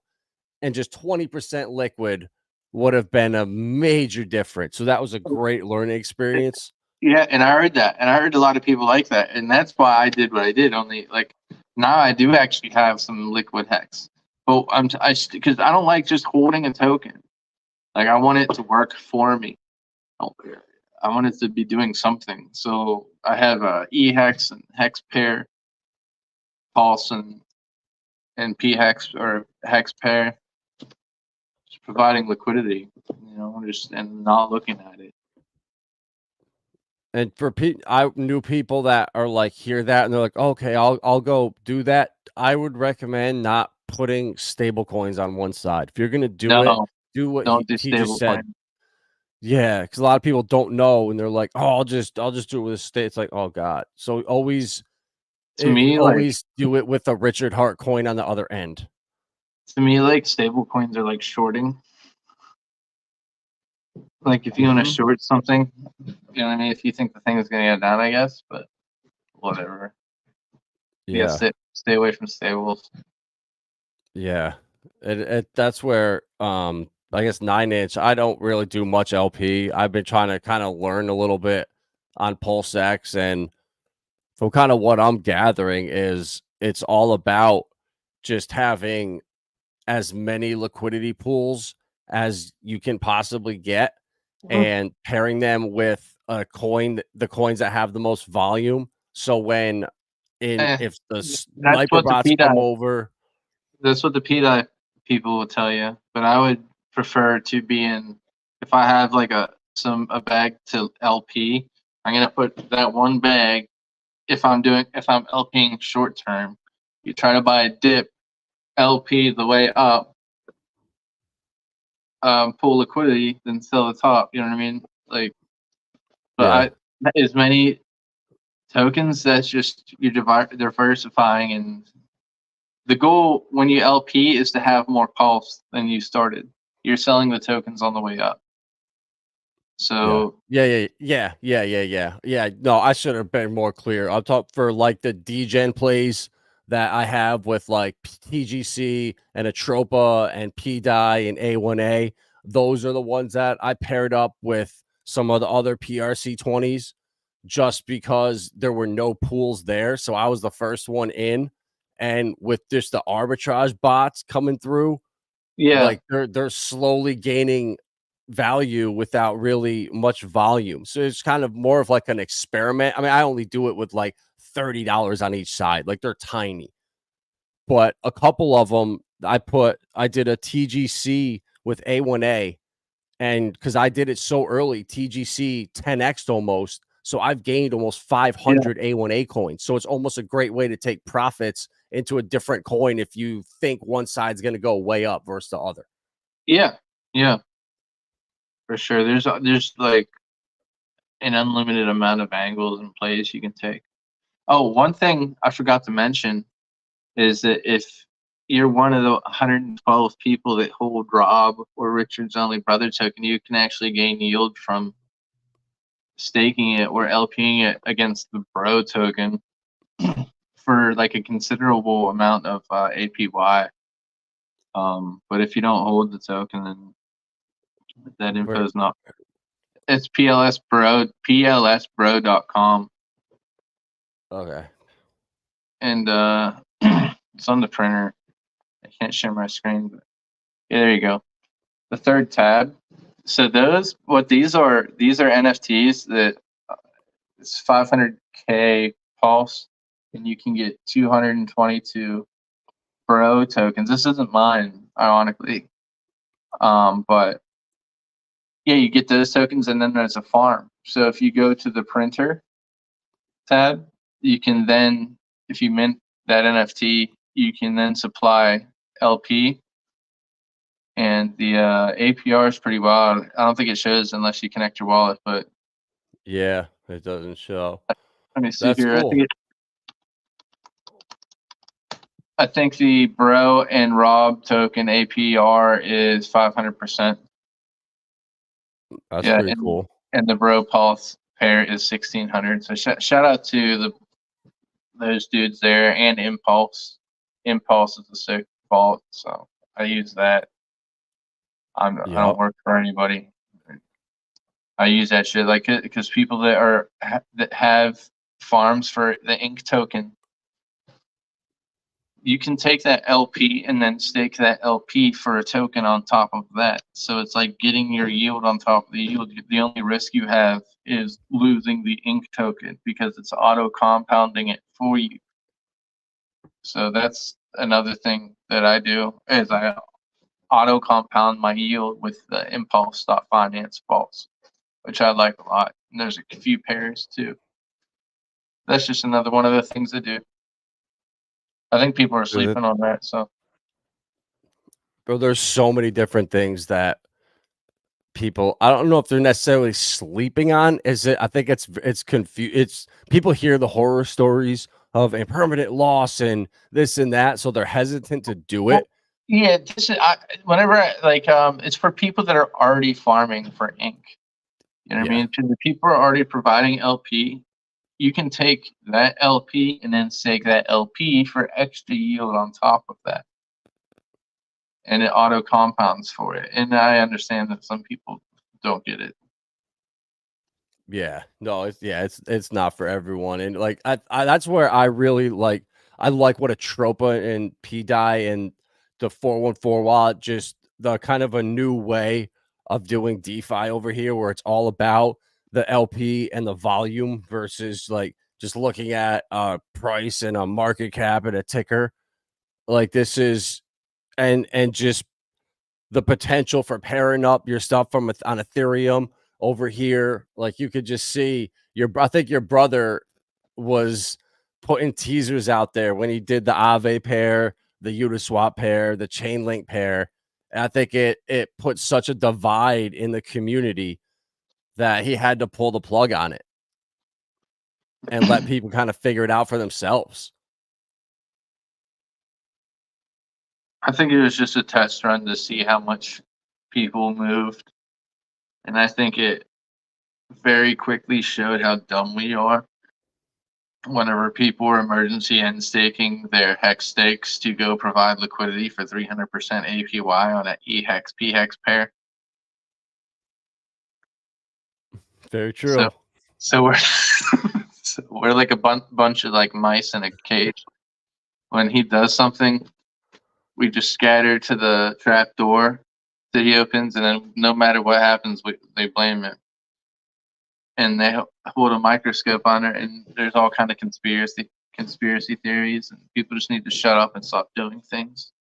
S2: and just 20% liquid would have been a major difference. So that was a great learning experience.
S3: Yeah, and I heard that, and I heard a lot of people like that, and that's why I did what I did. Only like now I do actually have some liquid Hex, but because I don't like just holding a token. Like I want it to work for me. I want it to be doing something. So I have a eHEX and hex pair, pulse and pHEX or hex pair, just providing liquidity. You know, just and not looking at it.
S2: And for I knew people that are like, hear that and they're like, okay, I'll go do that. I would recommend not putting stable coins on one side. If you're gonna do it, do what he just said. Yeah, because a lot of people don't know and they're like, oh, I'll just do it with a state. It's like, oh God. So always always do it with a Richard Hart coin on the other end.
S3: To me, like stable coins are like shorting. Like if you want to short something, you know what I mean? If you think the thing is gonna get down, I guess, but whatever.
S2: Yeah.
S3: Stay away from stables.
S2: Yeah. That's where I guess 9-inch. I don't really do much LP. I've been trying to kind of learn a little bit on PulseX, and from kind of what I'm gathering is it's all about just having as many liquidity pools as you can possibly get and pairing them with a coin, the coins that have the most volume. So when
S3: Eh,
S2: if the
S3: that's
S2: sniper
S3: what the
S2: bots
S3: P
S2: come
S3: dot.
S2: over,
S3: That's what the P dot people will tell you. But I would prefer to be in. If I have like a bag to LP, I'm gonna put that one bag. If I'm LPing short term, you try to buy a dip, LP the way up, pull liquidity, then sell the top. You know what I mean? Like,
S2: yeah,
S3: but as many tokens, that's just you're diversifying, and the goal when you LP is to have more pulse than you started. You're selling the tokens on the way up.
S2: yeah.
S3: So
S2: Yeah. No, I should have been more clear. I'll talk for like the DGen plays that I have with like TGC and Atropa and PDI and A1A. Those are the ones that I paired up with some of the other PRC20s just because there were no pools there. So I was the first one in. And with just the arbitrage bots coming through,
S3: yeah,
S2: like they're slowly gaining value without really much volume. So it's kind of more of like an experiment. I mean, I only do it with like $30 on each side. Like they're tiny. But a couple of them I did a TGC with A1A, and because I did it so early, TGC 10x almost. So I've gained almost
S3: yeah,
S2: 500 A1A coins. So it's almost a great way to take profits into a different coin if you think one side's going to go way up versus the other.
S3: yeah, yeah, for sure. There's like an unlimited amount of angles and plays you can take. Oh, one thing I forgot to mention is that if you're one of the 112 people that hold Rob or Richard's only brother token, you can actually gain yield from staking it or LPing it against the bro token for like a considerable amount of APY. But if you don't hold the token, then that info
S2: Where
S3: is not. It's plsbro.com,
S2: okay.
S3: and it's on the printer. I can't share my screen, but yeah, there you go. The third tab. So these are NFTs that it's 500K pulse, and you can get 222 bro tokens. This isn't mine, ironically. But yeah, you get those tokens, and then there's a farm. So if you go to the printer tab, you can then, if you mint that NFT, you can then supply LP, and the APR is pretty wild. I don't think it shows unless you connect your wallet, but
S2: Yeah, it doesn't show.
S3: let me see
S2: That's
S3: here.
S2: cool.
S3: I think the Bro and Rob token APR is 500%.
S2: That's
S3: Yeah,
S2: pretty cool.
S3: and the Bro Pulse pair is 1600. So shout out to those dudes there, and Impulse. Impulse is a sick vault, so I use that. I don't
S2: Yep.
S3: work for anybody. I use that shit like because people that have farms for the ink token, you can take that LP and then stake that LP for a token on top of that. So it's like getting your yield on top of the yield. The only risk you have is losing the ink token because it's auto compounding it for you. So that's another thing that I do is I auto compound my yield with the Impulse.finance vaults, which I like a lot. And there's a few pairs too. That's just another one of the things I do. I think people are sleeping on that. So
S2: Bro, there's so many different things that people, I don't know if they're necessarily sleeping on. Is it? I think it's confused. It's people hear the horror stories of a permanent loss and this and that, so they're hesitant to do
S3: well,
S2: it.
S3: yeah, it's for people that are already farming for ink. You know what I
S2: Yeah.
S3: mean? To the people are already providing LP, you can take that LP and then stake that LP for extra yield on top of that. and it auto compounds for it. And I understand that some people don't get it.
S2: Yeah, no, it's not for everyone, and like I that's where I really like. I like what Atropa and PDI and the 414 wallet, just the kind of a new way of doing DeFi over here, where it's all about the LP and the volume versus like just looking at price and a market cap and a ticker. Like this is and just the potential for pairing up your stuff from on Ethereum over here. Like you could just see I think your brother was putting teasers out there when he did the Aave pair, the Uniswap pair, the Chainlink pair. And I think it put such a divide in the community that he had to pull the plug on it and let people kind of figure it out for themselves.
S3: I think it was just a test run to see how much people moved. And I think it very quickly showed how dumb we are whenever people were emergency end staking their hex stakes to go provide liquidity for 300% APY on an eHEX PHEX pair.
S2: Very true.
S3: So we're we're like a bunch of like mice in a cage. When he does something, we just scatter to the trap door that he opens, and then no matter what happens, they blame him. And they hold a microscope on it, and there's all kind of conspiracy theories, and people just need to shut up and stop doing things.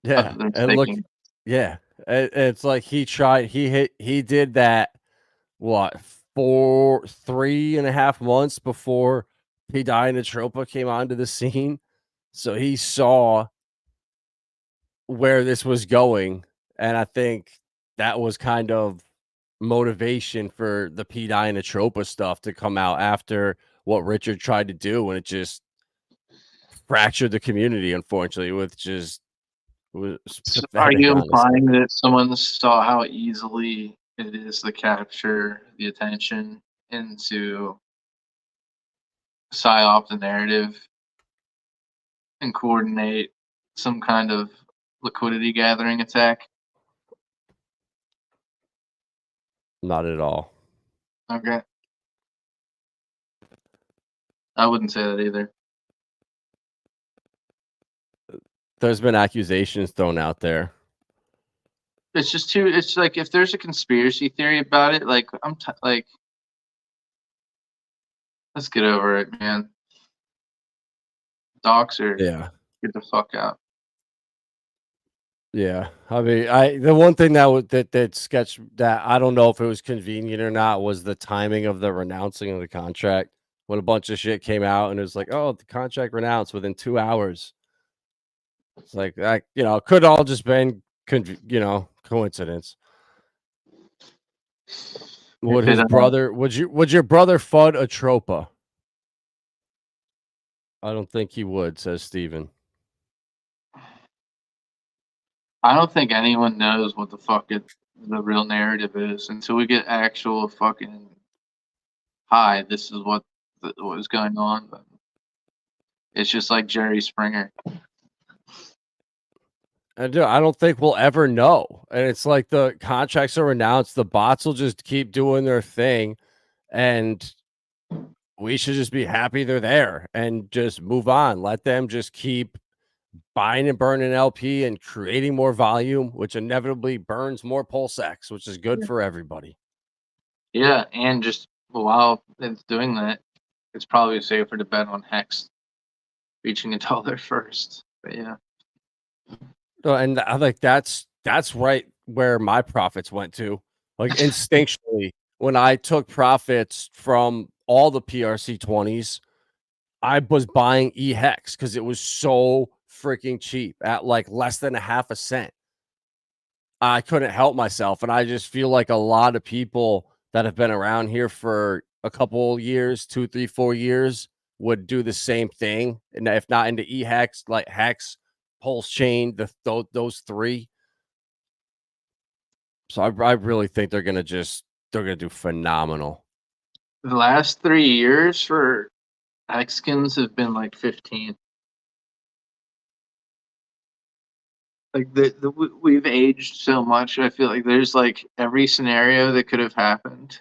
S2: Yeah, and look, yeah, it's like he did that. What 3.5 months before PDI and Atropa came onto the scene, so he saw where this was going, and I think that was kind of motivation for the PDI and Atropa stuff to come out after what Richard tried to do, and it just fractured the community, unfortunately, with just was
S3: So
S2: pathetic.
S3: are you
S2: Honestly.
S3: implying that someone saw how easily it is to capture the attention into psyop the narrative and coordinate some kind of liquidity gathering attack?
S2: Not at all.
S3: Okay. I wouldn't say that either.
S2: There's been accusations thrown out there.
S3: It's just too. It's like if there's a conspiracy theory about it, like like, let's get over it, man. Docs are get the fuck out.
S2: Yeah, I mean, the one thing that sketched that I don't know if it was convenient or not was the timing of the renouncing of the contract. When a bunch of shit came out and it was like, oh, the contract renounced within 2 hours. It's like that, it could all just been coincidence. Would his brother? Would your brother FUD Atropa? I don't think he would, says Steven.
S3: I don't think anyone knows what the fuck the real narrative is until we get actual fucking hi. This is what is going on. But it's just like Jerry Springer.
S2: I don't think we'll ever know. And it's like the contracts are announced, the bots will just keep doing their thing, and we should just be happy they're there and just move on. Let them just keep buying and burning LP and creating more volume, which inevitably burns more PulseX, which is good for everybody.
S3: Yeah, and just while it's doing that, it's probably safer to bet on Hex reaching $1 first. But yeah.
S2: And I like that's right where my profits went to. Like instinctually, when I took profits from all the PRC20s, I was buying eHEX because it was so freaking cheap at like less than a half a cent. I couldn't help myself. And I just feel like a lot of people that have been around here for a couple years, 2, 3, 4 years, would do the same thing. And if not into eHEX, like Hex, Pulsechain, those three. So I really think they're gonna do phenomenal.
S3: The last 3 years for Hexkins have been like 15. like we've aged so much. I feel like there's like every scenario that could have happened.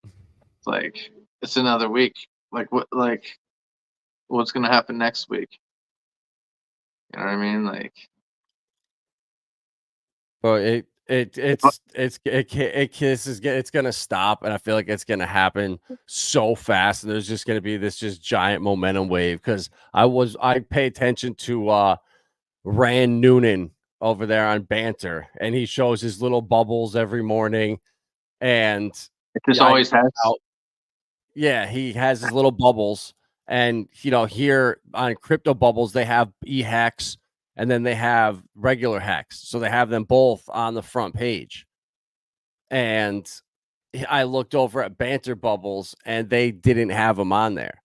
S3: It's like it's another week. What's gonna happen next week? You know what I mean? Like,
S2: But it's gonna stop, and I feel like it's gonna happen so fast, and there's just gonna be this just giant momentum wave. Because I pay attention to Rand Noonan over there on Banter, and he shows his little bubbles every morning, and
S3: it just
S2: yeah, I
S3: always has.
S2: yeah, he has his little bubbles, and here on Crypto Bubbles they have eHEX, and then they have regular hex, so they have them both on the front page. And I looked over at Banter Bubbles, and they didn't have them on there.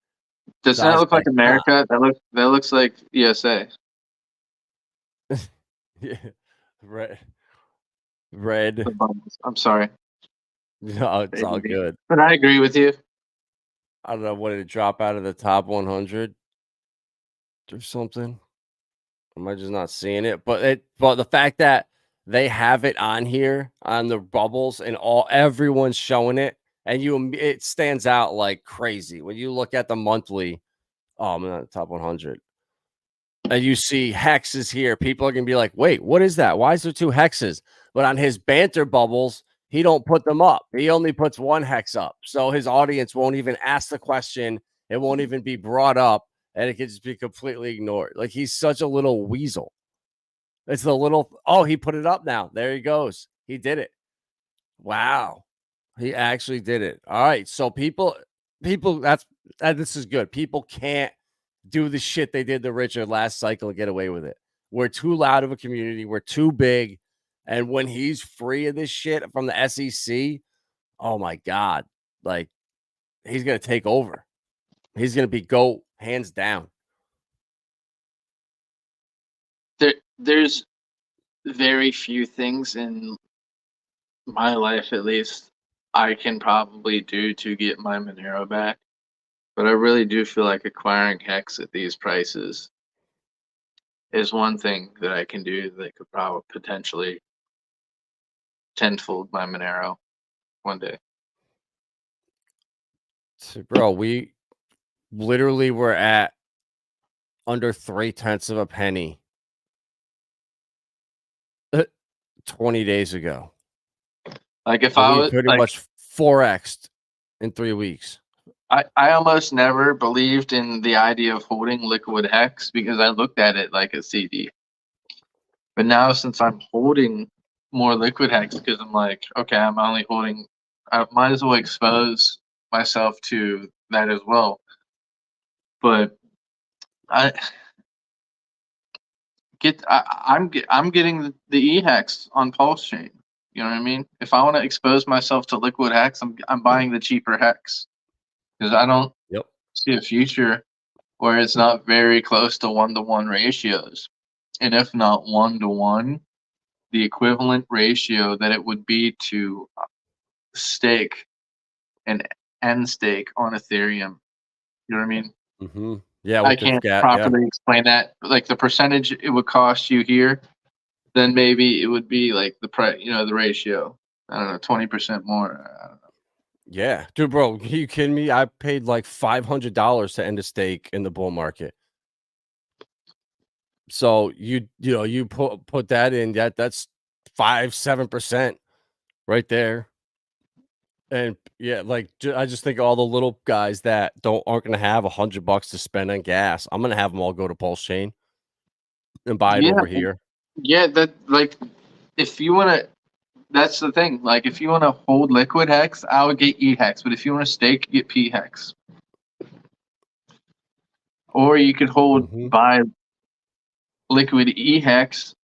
S3: Doesn't
S2: So I
S3: that
S2: was
S3: look like
S2: like,
S3: America? That looks like ESA.
S2: yeah, red.
S3: I'm sorry,
S2: No, it's all good.
S3: but I agree with you.
S2: I don't know, what did it drop out of the top 100 or something? Am I just not seeing it? But the fact that they have it on here on the bubbles and everyone's showing it, and it stands out like crazy when you look at the monthly. Oh, I'm not the top 100. And you see hexes here. People are gonna be like, "Wait, what is that? Why is there two hexes?" But on his Banter Bubbles, he don't put them up. He only puts one hex up, so his audience won't even ask the question. It won't even be brought up, and it can just be completely ignored. Like, he's such a little weasel. It's the little. Oh, he put it up now. There he goes. He did it. Wow, he actually did it. All right, so people, this is good. People can't do the shit they did to Richard last cycle and get away with it. We're too loud of a community. We're too big. And when he's free of this shit from the SEC, oh my God, like, he's going to take over. He's going to be GOAT hands down.
S3: There's very few things in my life, at least, I can probably do to get my Monero back. But I really do feel like acquiring hex at these prices is one thing that I can do that could probably potentially tenfold my Monero one day.
S2: So, bro, we literally were at under 0.3 of a penny 20 days ago.
S3: Like, if
S2: So
S3: I
S2: we
S3: was
S2: pretty
S3: like,
S2: much 4x'd in 3 weeks.
S3: I almost never believed in the idea of holding liquid hex because I looked at it like a CD. But now, since I'm holding more liquid hex, because I'm like, okay, I'm only holding, I might as well expose myself to that as well. But I'm getting the eHEX on Pulsechain. You know what I mean? If I want to expose myself to liquid hex, I'm buying the cheaper hex because I don't see a future where it's not very close to 1-to-1 ratios. And if not 1-to-1, the equivalent ratio that it would be to stake and end stake on Ethereum. You know what I mean?
S2: Mm-hmm. Yeah,
S3: I can't properly explain that. Like, the percentage it would cost you here, then maybe it would be like the price, the ratio. I don't know, 20% more. I don't know.
S2: Yeah, dude, bro, are you kidding me? I paid like $500 to end a stake in the bull market. So you put that in, that's 5-7% right there. And yeah, like, I just think all the little guys that aren't gonna have $100 to spend on gas. I'm gonna have them all go to Pulsechain and buy it over here.
S3: Yeah, if you want to, that's the thing. Like, if you want to hold liquid hex, I would get eHEX. But if you want to stake, get pHEX. Or you could buy liquid eHEX,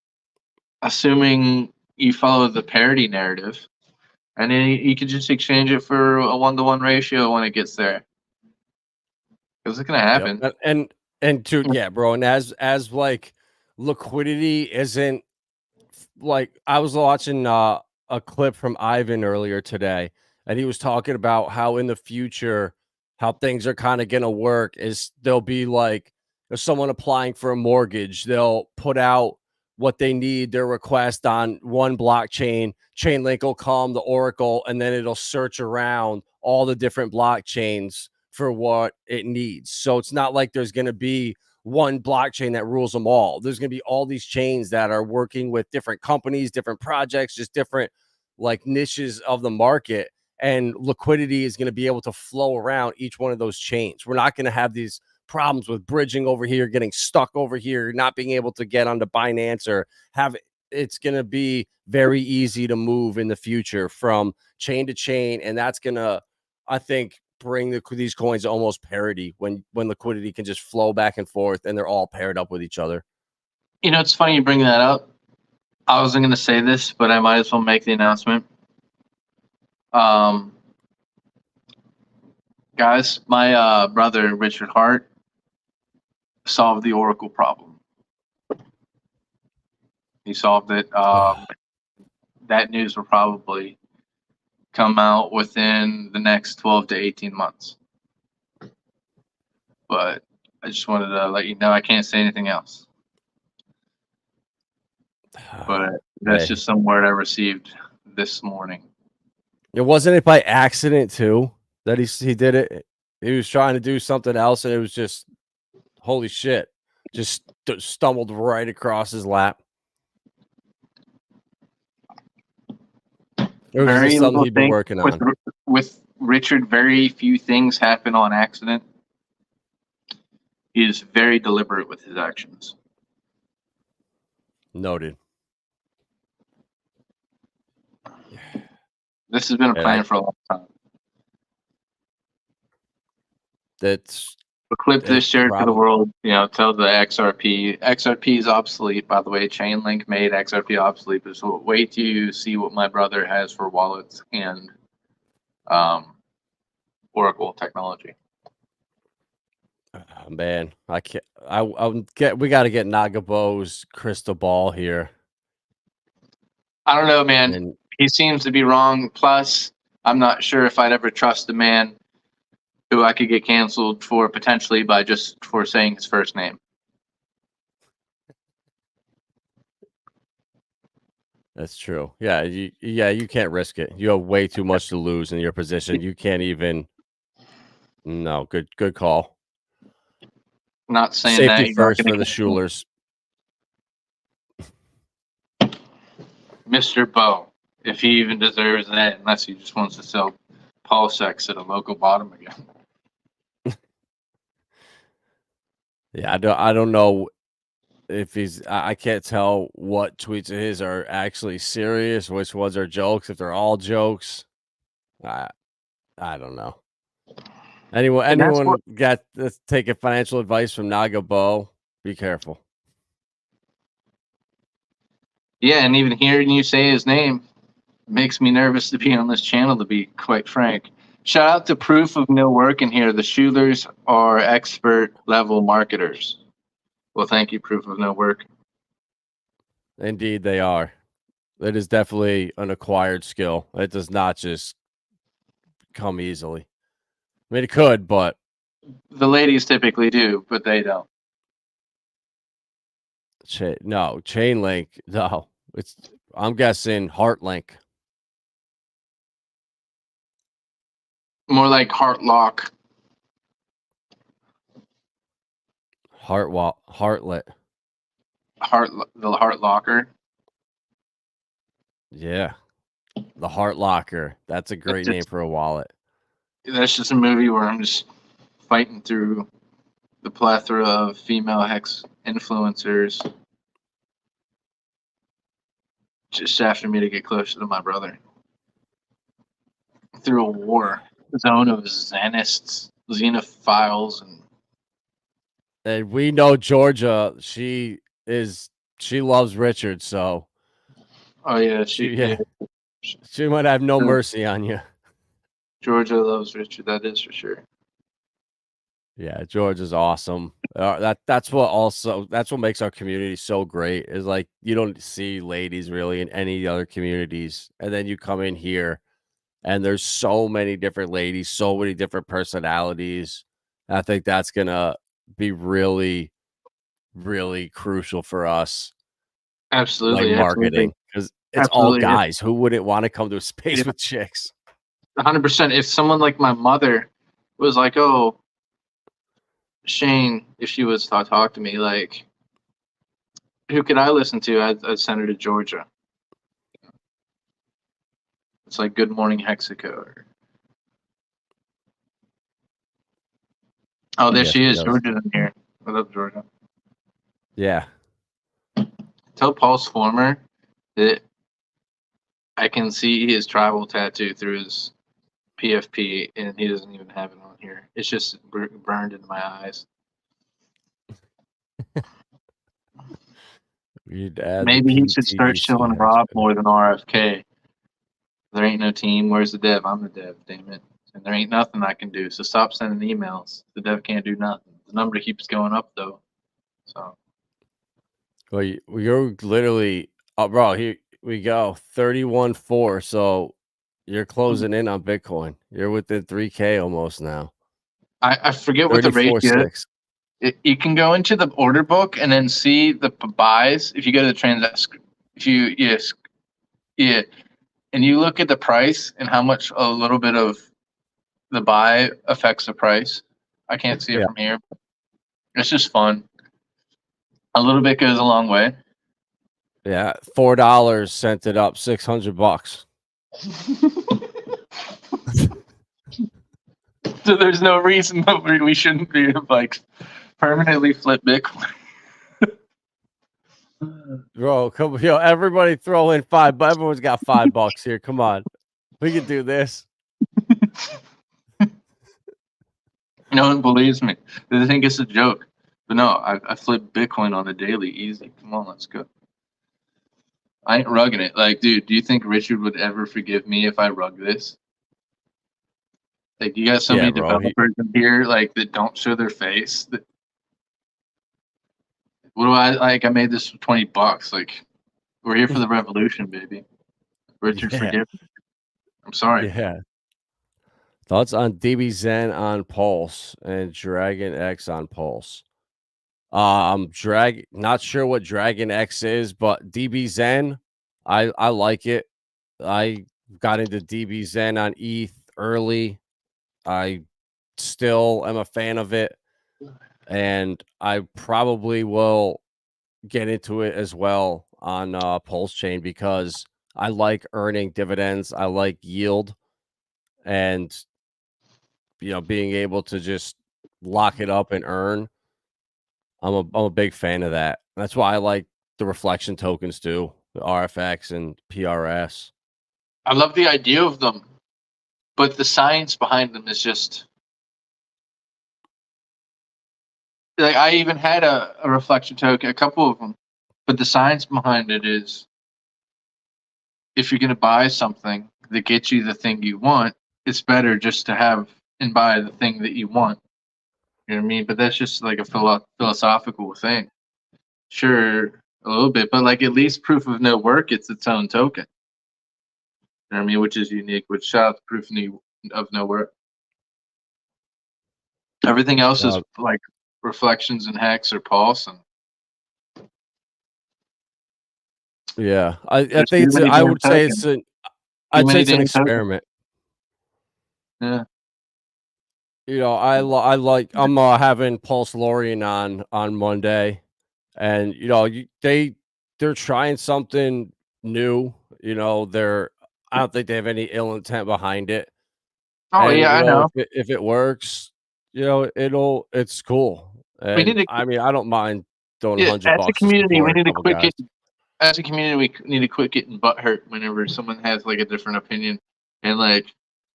S3: assuming you follow the parity narrative, and then you could just exchange it for a 1-to-1 ratio when it gets there. Because it's gonna happen.
S2: Yep. And yeah, bro. And as like, liquidity isn't, like, I was watching a clip from Ivan earlier today, and he was talking about how in the future, how things are kind of gonna work is there'll be like, if someone applying for a mortgage, they'll put out what they need, their request on one blockchain. Chainlink will come, the Oracle, and then it'll search around all the different blockchains for what it needs. So it's not like there's going to be one blockchain that rules them all. There's going to be all these chains that are working with different companies, different projects, just different like niches of the market, and liquidity is going to be able to flow around each one of those chains. We're not going to have these problems with bridging over here, getting stuck over here, not being able to get onto Binance or have it's going to be very easy to move in the future from chain to chain. And that's going to, I think, bring these coins to almost parity when liquidity can just flow back and forth and they're all paired up with each other.
S3: You know, it's funny you bring that up. I wasn't going to say this, but I might as well make the announcement. Guys, my brother, Richard Hart, solved the Oracle problem. He solved it. That news will probably come out within the next 12 to 18 months. But I just wanted to let you know I can't say anything else. But that's just some word I received this morning.
S2: It wasn't it by accident too that he did it. He was trying to do something else, and it was just holy shit, just stumbled right across his lap. It was
S3: Very
S2: just something he'd been working on.
S3: With Richard, very few things happen on accident. He is very deliberate with his actions.
S2: Noted.
S3: This has been a plan for a long time.
S2: That's
S3: clip this, share it to the world. You know, tell the XRP. XRP is obsolete, by the way. Chainlink made XRP obsolete. So wait till you see what my brother has for wallets and Oracle technology.
S2: Oh, man, I can't. We got to get Nagabo's crystal ball here.
S3: I don't know, man. He seems to be wrong. Plus, I'm not sure if I'd ever trust a man who I could get canceled for potentially by just for saying his first name.
S2: That's true. Yeah, you can't risk it. You have way too much to lose in your position. You can't even. No, good call.
S3: Not saying
S2: safety
S3: that
S2: first for the Shulers.
S3: Mr. Bo, if he even deserves that, unless he just wants to sell PulseX at a local bottom again.
S2: Yeah, I don't know if he's. I can't tell what tweets of his are actually serious, which ones are jokes. If they're all jokes, I don't know. Anyone got taking financial advice from Nagabo? Be careful.
S3: Yeah, and even hearing you say his name makes me nervous to be on this channel, to be quite frank. Shout out to Proof of No Work in here. The Shulers are expert level marketers. Well, thank you, Proof of No Work.
S2: Indeed, they are. It is definitely an acquired skill. It does not just come easily. I mean, it could, but
S3: the ladies typically do, but they don't.
S2: No, Chainlink. No, I'm guessing Heartlink.
S3: More like Heartlock.
S2: Heartlet.
S3: The Heart Locker.
S2: Yeah, the Heart Locker. That's a great name for a wallet.
S3: That's just a movie where I'm just fighting through the plethora of female hex influencers just after me to get closer to my brother. Through a war zone of Xenists, xenophiles,
S2: and we know Georgia. She loves Richard, so.
S3: Oh yeah,
S2: she might have no mercy on you.
S3: Georgia loves Richard. That is for sure.
S2: Yeah, Georgia's awesome. That's what makes our community so great. Is like you don't see ladies really in any other communities, and then you come in here, and there's so many different ladies, so many different personalities. I think that's gonna be really, really crucial for us like
S3: Absolutely, absolutely,
S2: marketing, because it's all
S3: absolutely.
S2: guys. Who wouldn't want to come to a space
S3: If
S2: with chicks?
S3: 100%, if someone like my mother was like, "Oh, Shane," if she was to talk to me, like, who could I listen to? I'd send her to Georgia. It's like Good Morning Hexico. Oh, there
S2: Yeah,
S3: she
S2: she
S3: is.
S2: does.
S3: Georgia's in here. What up, Georgia?
S2: Yeah.
S3: Tell Paul's former that I can see his tribal tattoo through his PFP, and he doesn't even have it on here. It's just burned into my eyes.
S2: You'd add the
S3: Maybe he should start
S2: PTDC
S3: showing
S2: hex.
S3: Rob more than RFK. There ain't no team. Where's the dev? I'm the dev, damn it. And there ain't nothing I can do. So stop sending emails. The dev can't do nothing. The number keeps going up though. So
S2: Well, you're literally, oh, bro, here we go, 31.4. So you're closing in on Bitcoin. You're within 3K almost now.
S3: I forget what the ratio is.
S2: 34.6.
S3: You can go into the order book and then see the buys. If you go to the transaction, if you yeah, and you look at the price and how much a little bit of the buy affects the price. I can't see it
S2: Yeah.
S3: from here. It's just fun. A little bit goes a long way.
S2: Yeah, $4 sent it up $600.
S3: So there's no reason that we shouldn't be like permanently flip Bitcoin.
S2: Bro, come on, yo, everybody throw in $5, but everyone's got $5 here. Come on. We can do this.
S3: No one believes me. They think it's a joke. But no, I flip Bitcoin on a daily, easy. Come on, let's go. I ain't rugging it. Like, dude, do you think Richard would ever forgive me if I rug this? Like, you got so
S2: Yeah,
S3: many
S2: bro.
S3: developers in here, like, that don't show their face. What do I like? I made this for $20. Like, we're here for the revolution, baby. Richard,
S2: Yeah.
S3: forgive me. I'm sorry.
S2: Yeah. Thoughts on DBZen on Pulse and Dragon X on Pulse? Not sure what Dragon X is, but DBZen, I like it. I got into DBZen on ETH early. I still am a fan of it, and I probably will get into it as well on Pulse Chain because I like earning dividends. I like yield, and being able to just lock it up and earn. I'm a big fan of that. That's why I like the reflection tokens too, the RFX and PRS.
S3: I love the idea of them, but the science behind them is just like I even had a reflection token, a couple of them, but the science behind it is if you're going to buy something that gets you the thing you want, it's better just to have and buy the thing that you want. You know what I mean? But that's just like a philosophical thing. Sure, a little bit, but like at least proof of no work, it's its own token. You know what I mean? Which is unique. Which shout out to proof of no work. Everything else is like reflections and hex or pulse, and
S2: Yeah, I
S3: there's
S2: think
S3: too many
S2: I
S3: damn
S2: would say
S3: tokens.
S2: I'd say
S3: Many
S2: it's an
S3: damn tokens.
S2: experiment.
S3: Yeah.
S2: I like I'm having Pulse Lorian on Monday, and they're trying something new. I don't think they have any ill intent behind it.
S3: Oh
S2: And
S3: yeah, I know.
S2: if it works, it's cool.
S3: We
S2: And
S3: need to.
S2: I mean, I don't mind throwing
S3: Yeah,
S2: $100
S3: as a
S2: to
S3: community, we
S2: support
S3: need
S2: a
S3: to
S2: couple
S3: quit
S2: guys.
S3: getting. As a community, we need to quit getting butthurt whenever someone has like a different opinion, and like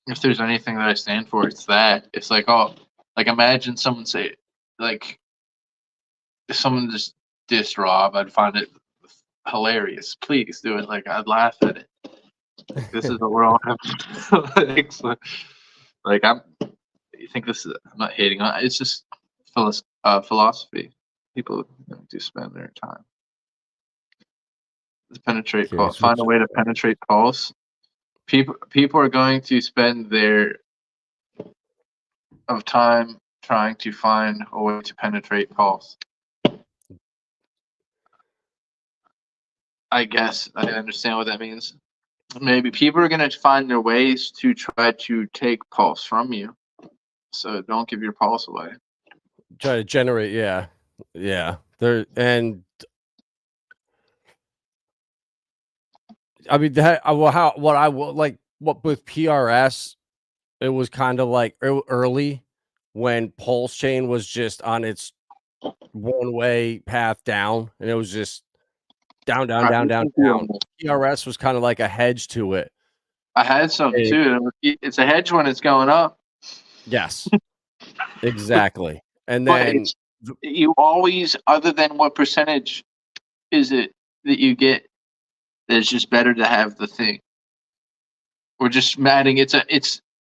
S3: if there's anything that I stand for, it's that. It's like, oh, like imagine someone say, like, if someone just diss Rob, I'd find it hilarious. Please do it. Like I'd laugh at it. Like this is what we're all having. Like I'm. You think this is? I'm not hating on. It's just philosophy. People do spend their time to penetrate pulse.
S2: Curious
S3: Find
S2: which
S3: a way to penetrate pulse. People are going to spend their of time trying to find a way to penetrate pulse. I guess I understand what that means. Maybe people are going to find their ways to try to take pulse from you. So don't give your pulse away.
S2: Try to generate, yeah. There and I mean that well how what I will like what with PRS, it was kind of like early when Pulse Chain was just on its one way path down, and it was just down, down,
S3: Right.
S2: down, down, down. PRS was kind of like a hedge to it.
S3: I had some too. It's a hedge when it's going up.
S2: Yes, exactly. And
S3: But
S2: then
S3: you always, other than what percentage is it that you get, it's just better to have the thing. We're just adding. It's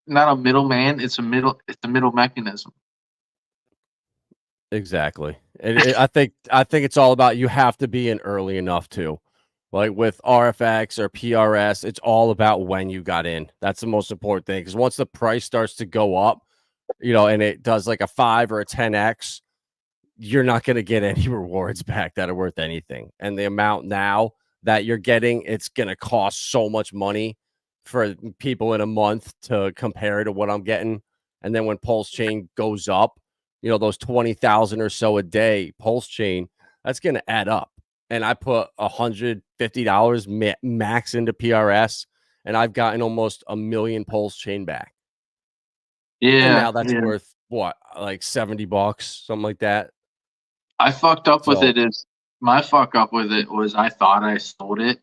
S3: not a middleman. It's a middle mechanism.
S2: exactly. I think it's all about you have to be in early enough too. Like with RFX or PRS, it's all about when you got in. That's the most important thing because once the price starts to go up, and it does like a 5 or a 10x, you're not going to get any rewards back that are worth anything. And the amount now that you're getting, it's going to cost so much money for people in a month to compare to what I'm getting. And then when Pulse Chain goes up, those 20,000 or so a day Pulse Chain, that's going to add up. And I put $150 max into PRS, and I've gotten almost $1 million Pulse Chain back.
S3: Yeah.
S2: And now that's worth what, like $70, something like that.
S3: I fucked up with it. My fuck up with it was I thought I sold it,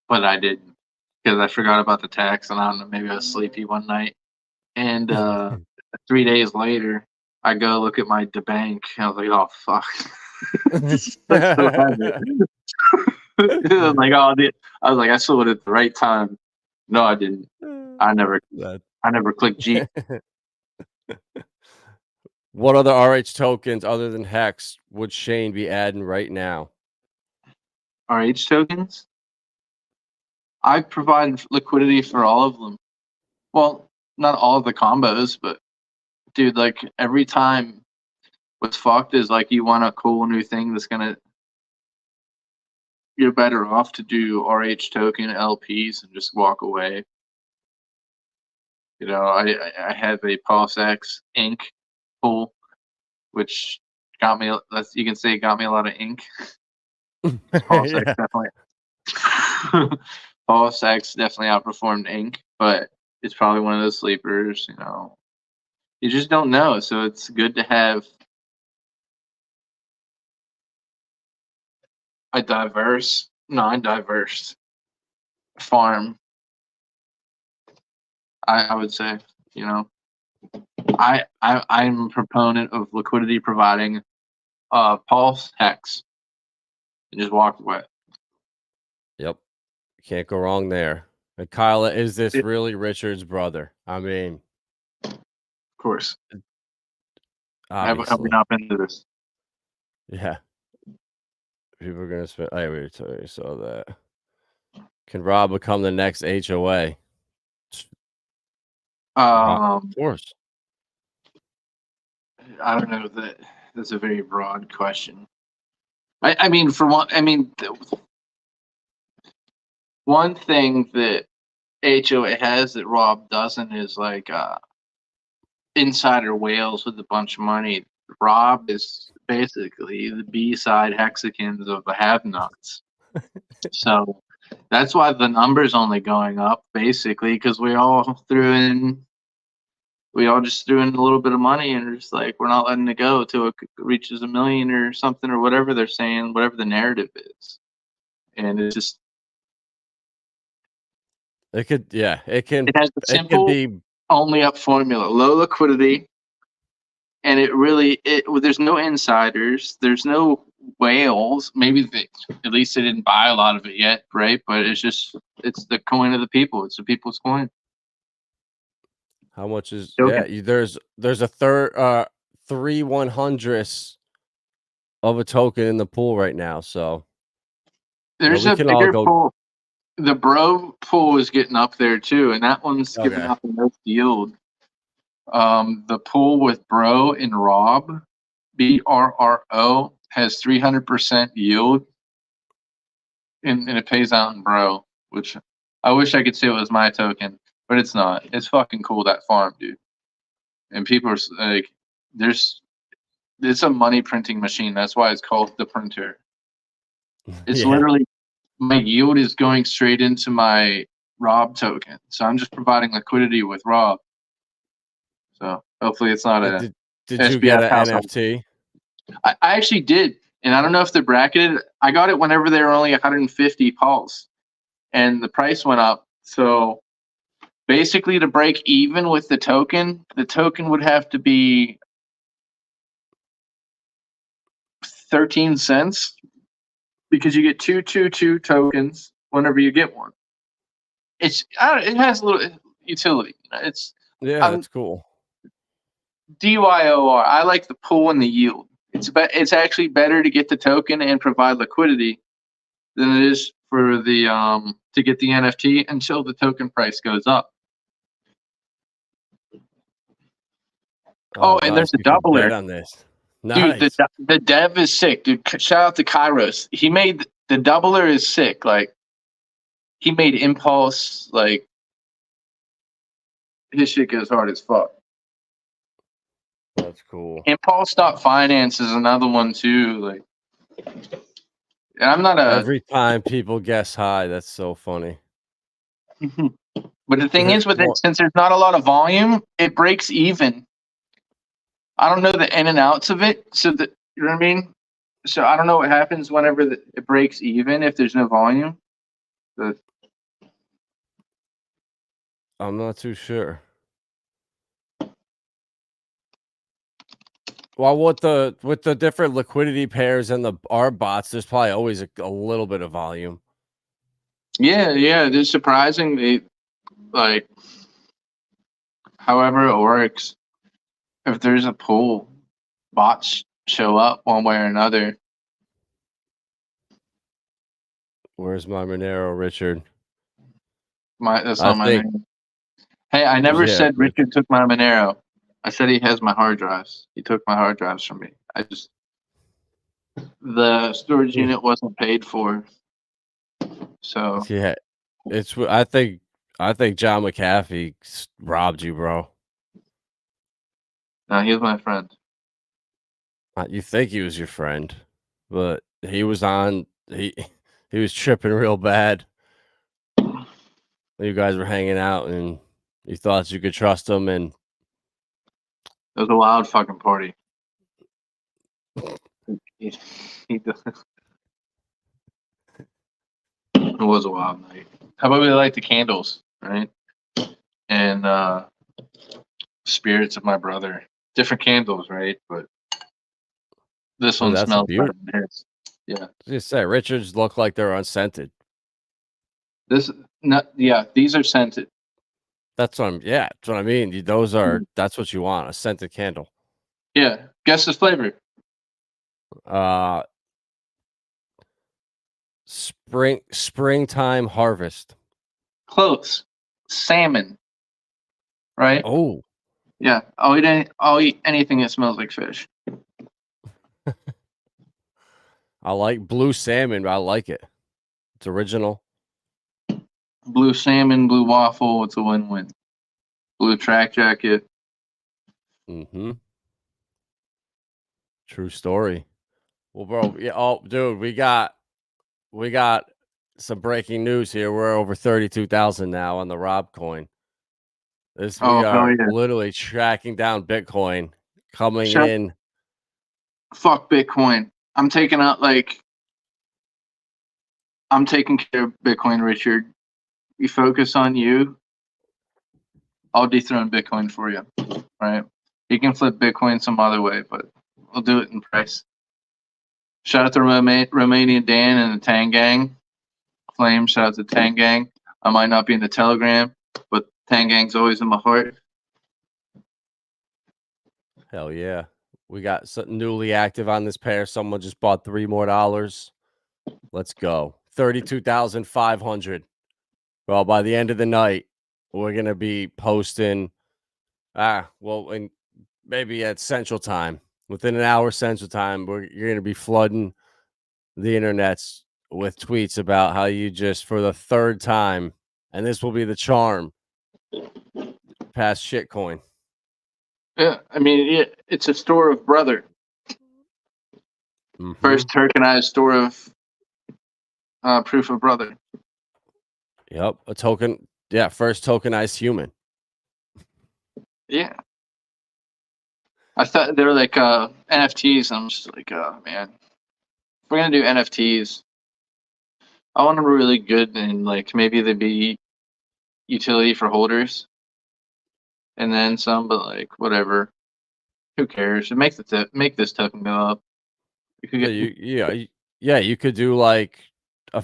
S3: but I didn't because I forgot about the tax, and I don't know, maybe I was sleepy one night. And 3 days later, I go look at my bank. I was like, oh fuck. I was like, I was like, I sold it at the right time. No, I didn't. I never clicked G.
S2: What other RH tokens other than HEX would Shane be adding right now?
S3: RH tokens? I provide liquidity for all of them. Well, not all of the combos, but dude, like every time what's fucked is like you want a cool new thing that's gonna, you're better off to do RH token LPs and just walk away. I have a PLSX INC Pool, which got me, you can say it got me a lot of ink. PLSX definitely. PLSX definitely outperformed ink, but it's probably one of those sleepers, you just don't know. So it's good to have a diverse, non-diverse farm. I would say, I'm a proponent of liquidity providing Pulse Hex and just walk away.
S2: Yep. Can't go wrong there. And Kyle, is this really Richard's brother? I mean,
S3: of course.
S2: Obviously.
S3: Have we not been to this?
S2: Yeah. People are going to spend. I already told you so that. Can Rob become the next HOA? Of course.
S3: I don't know. That's a very broad question. I mean, for one, one thing that HOA has that Rob doesn't is like insider whales with a bunch of money. Rob is basically the B-side hexagons of the have-nots. So that's why the number's only going up, basically, because we all just threw in a little bit of money and just like, we're not letting it go till it reaches 1 million or something, or whatever they're saying, whatever the narrative is. And it's just,
S2: it
S3: has the simple only up formula, low liquidity. And there's no insiders, there's no whales. Maybe at least they didn't buy a lot of it yet, right? But it's the coin of the people. It's the people's coin.
S2: How much is there's a third 3 100ths of a token in the pool right now. So
S3: there's a bigger pool. The bro pool is getting up there too, and that one's giving out the most yield. The pool with Bro and Rob, BRRO, has 300% yield. and it pays out in bro, which I wish I could say it was my token, but it's not. It's fucking cool, that farm, dude. And people are like, it's a money printing machine. That's why it's called the printer. It's literally, my yield is going straight into my Rob token. So I'm just providing liquidity with Rob. So hopefully it's not a.
S2: Did you get an NFT?
S3: I actually did. And I don't know if they're bracketed. I got it whenever they were only 150 pulse. And the price went up. So basically, to break even with the token would have to be 13 cents, because you get 222 tokens whenever you get one. It has a little utility. It's
S2: it's cool.
S3: DYOR. I like the pool and the yield. It's actually better to get the token and provide liquidity than it is for the to get the NFT until the token price goes up. Oh, and
S2: nice.
S3: there's a doubler
S2: on this. Nice.
S3: Dude, the dev is sick, dude. Shout out to Kairos. He made the doubler is sick. Like, he made Impulse. Like, his shit goes hard as fuck.
S2: That's cool.
S3: Impulse.finance is another one too. Like, and I'm not a.
S2: Every time people guess high, that's so funny.
S3: But the thing is with it, since there's not a lot of volume, it breaks even. I don't know the in and outs of it, so that, you know what I mean. So I don't know what happens whenever it breaks even if there's no volume. But
S2: I'm not too sure. Well, with the different liquidity pairs and the R bots, there's probably always a little bit of volume.
S3: Yeah, it's surprisingly, like, however it works, if there's a pool, bots show up one way or another.
S2: Where's my Monero, Richard?
S3: That's not my name. Hey, I never said Richard took my Monero. I said he has my hard drives. He took my hard drives from me. The storage unit wasn't paid for. So
S2: yeah, I think John McAfee robbed you, bro.
S3: No, he was my friend.
S2: You think he was your friend, but he was he was tripping real bad. You guys were hanging out, and you thought you could trust him, and
S3: it was a wild fucking party. It was a wild night. How about we light the candles, right? And spirits of my brother. Different candles, right? But this one smells better than his. Yeah.
S2: Just say Richards look like they're unscented.
S3: These are scented.
S2: That's what I mean. That's what you want, a scented candle.
S3: Yeah. Guess the flavor.
S2: Springtime harvest.
S3: Close. Salmon. Right?
S2: Oh.
S3: Yeah. I'll eat anything that smells like fish.
S2: I like blue salmon, but I like it. It's original.
S3: Blue salmon, blue waffle, it's a win-win. Blue track jacket.
S2: Mm-hmm. True story. Well, bro, dude, we got some breaking news here. We're over 32,000 now on the Rob coin. We are literally tracking down Bitcoin coming in.
S3: Fuck Bitcoin. I'm taking care of Bitcoin, Richard. You focus on you. I'll dethrone Bitcoin for you. Right? You can flip Bitcoin some other way, but we'll do it in price. Shout out to Romanian Dan and the Tang Gang. Flame, shout out to Tang Gang. I might not be in the Telegram, but Tang Gang's always in my heart.
S2: Hell yeah. We got something newly active on this pair. Someone just bought $3 more. Let's go. 32,500. Well, by the end of the night, we're going to be posting, maybe at Central Time. Within an hour Central Time, you're going to be flooding the internets with tweets about how you just, for the third time, and this will be the charm, pass shitcoin.
S3: Yeah, I mean, it's a store of brother. First tokenized store of proof of brother.
S2: Yep, a token. Yeah, first tokenized human.
S3: Yeah. I thought they were like NFTs. I'm just like, oh man, if we're gonna do NFTs, I want them really good and like maybe they'd be utility for holders, and then some. But like whatever, who cares? It makes make this token go up. You could get
S2: You could do like a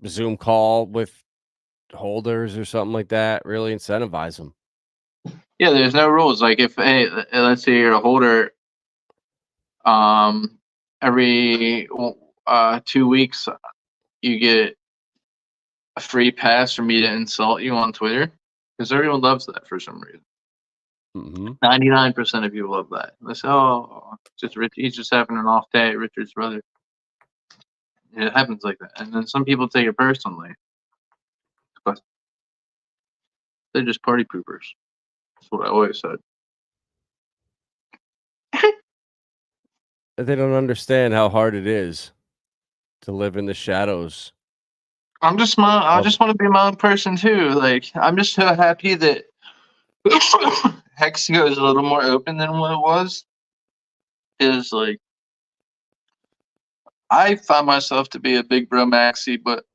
S2: Zoom call with holders or something like that. Really incentivize them.
S3: Yeah, there's no rules. Like if let's say you're a holder, every 2 weeks you get a free pass for me to insult you on Twitter, because everyone loves that for some reason. 99% of people love that. They say, "Oh, just Rich. He's just having an off day." Richard's brother. It happens like that, and then some people take it personally, but they're just party poopers. That's what I always said.
S2: They don't understand how hard it is to live in the shadows.
S3: I just want to be my own person too. Like I'm just so happy that Hexago is a little more open than what it was. Is like I find myself to be a big bro maxi, but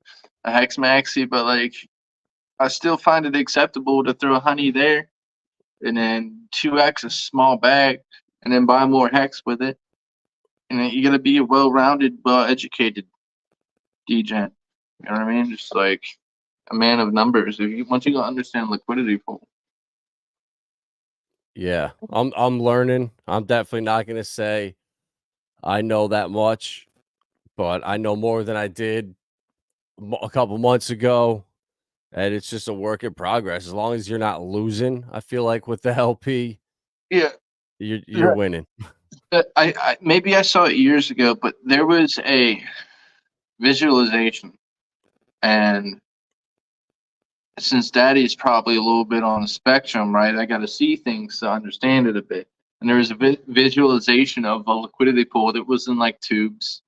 S3: a hex maxi, but like I still find it acceptable to throw honey there, and then 2x a small bag, and then buy more hex with it. And then you gotta be a well-rounded, well-educated degen. You know what I mean? Just like a man of numbers. Once you understand liquidity pool.
S2: Yeah, I'm learning. I'm definitely not gonna say I know that much, but I know more than I did a couple months ago, and it's just a work in progress. As long as you're not losing, I feel like with the LP,
S3: Yeah,
S2: you're winning.
S3: I maybe I saw it years ago, but there was a visualization, and since Daddy's probably a little bit on the spectrum, right? I got to see things to understand it a bit. And there was a visualization of a liquidity pool that was in like tubes,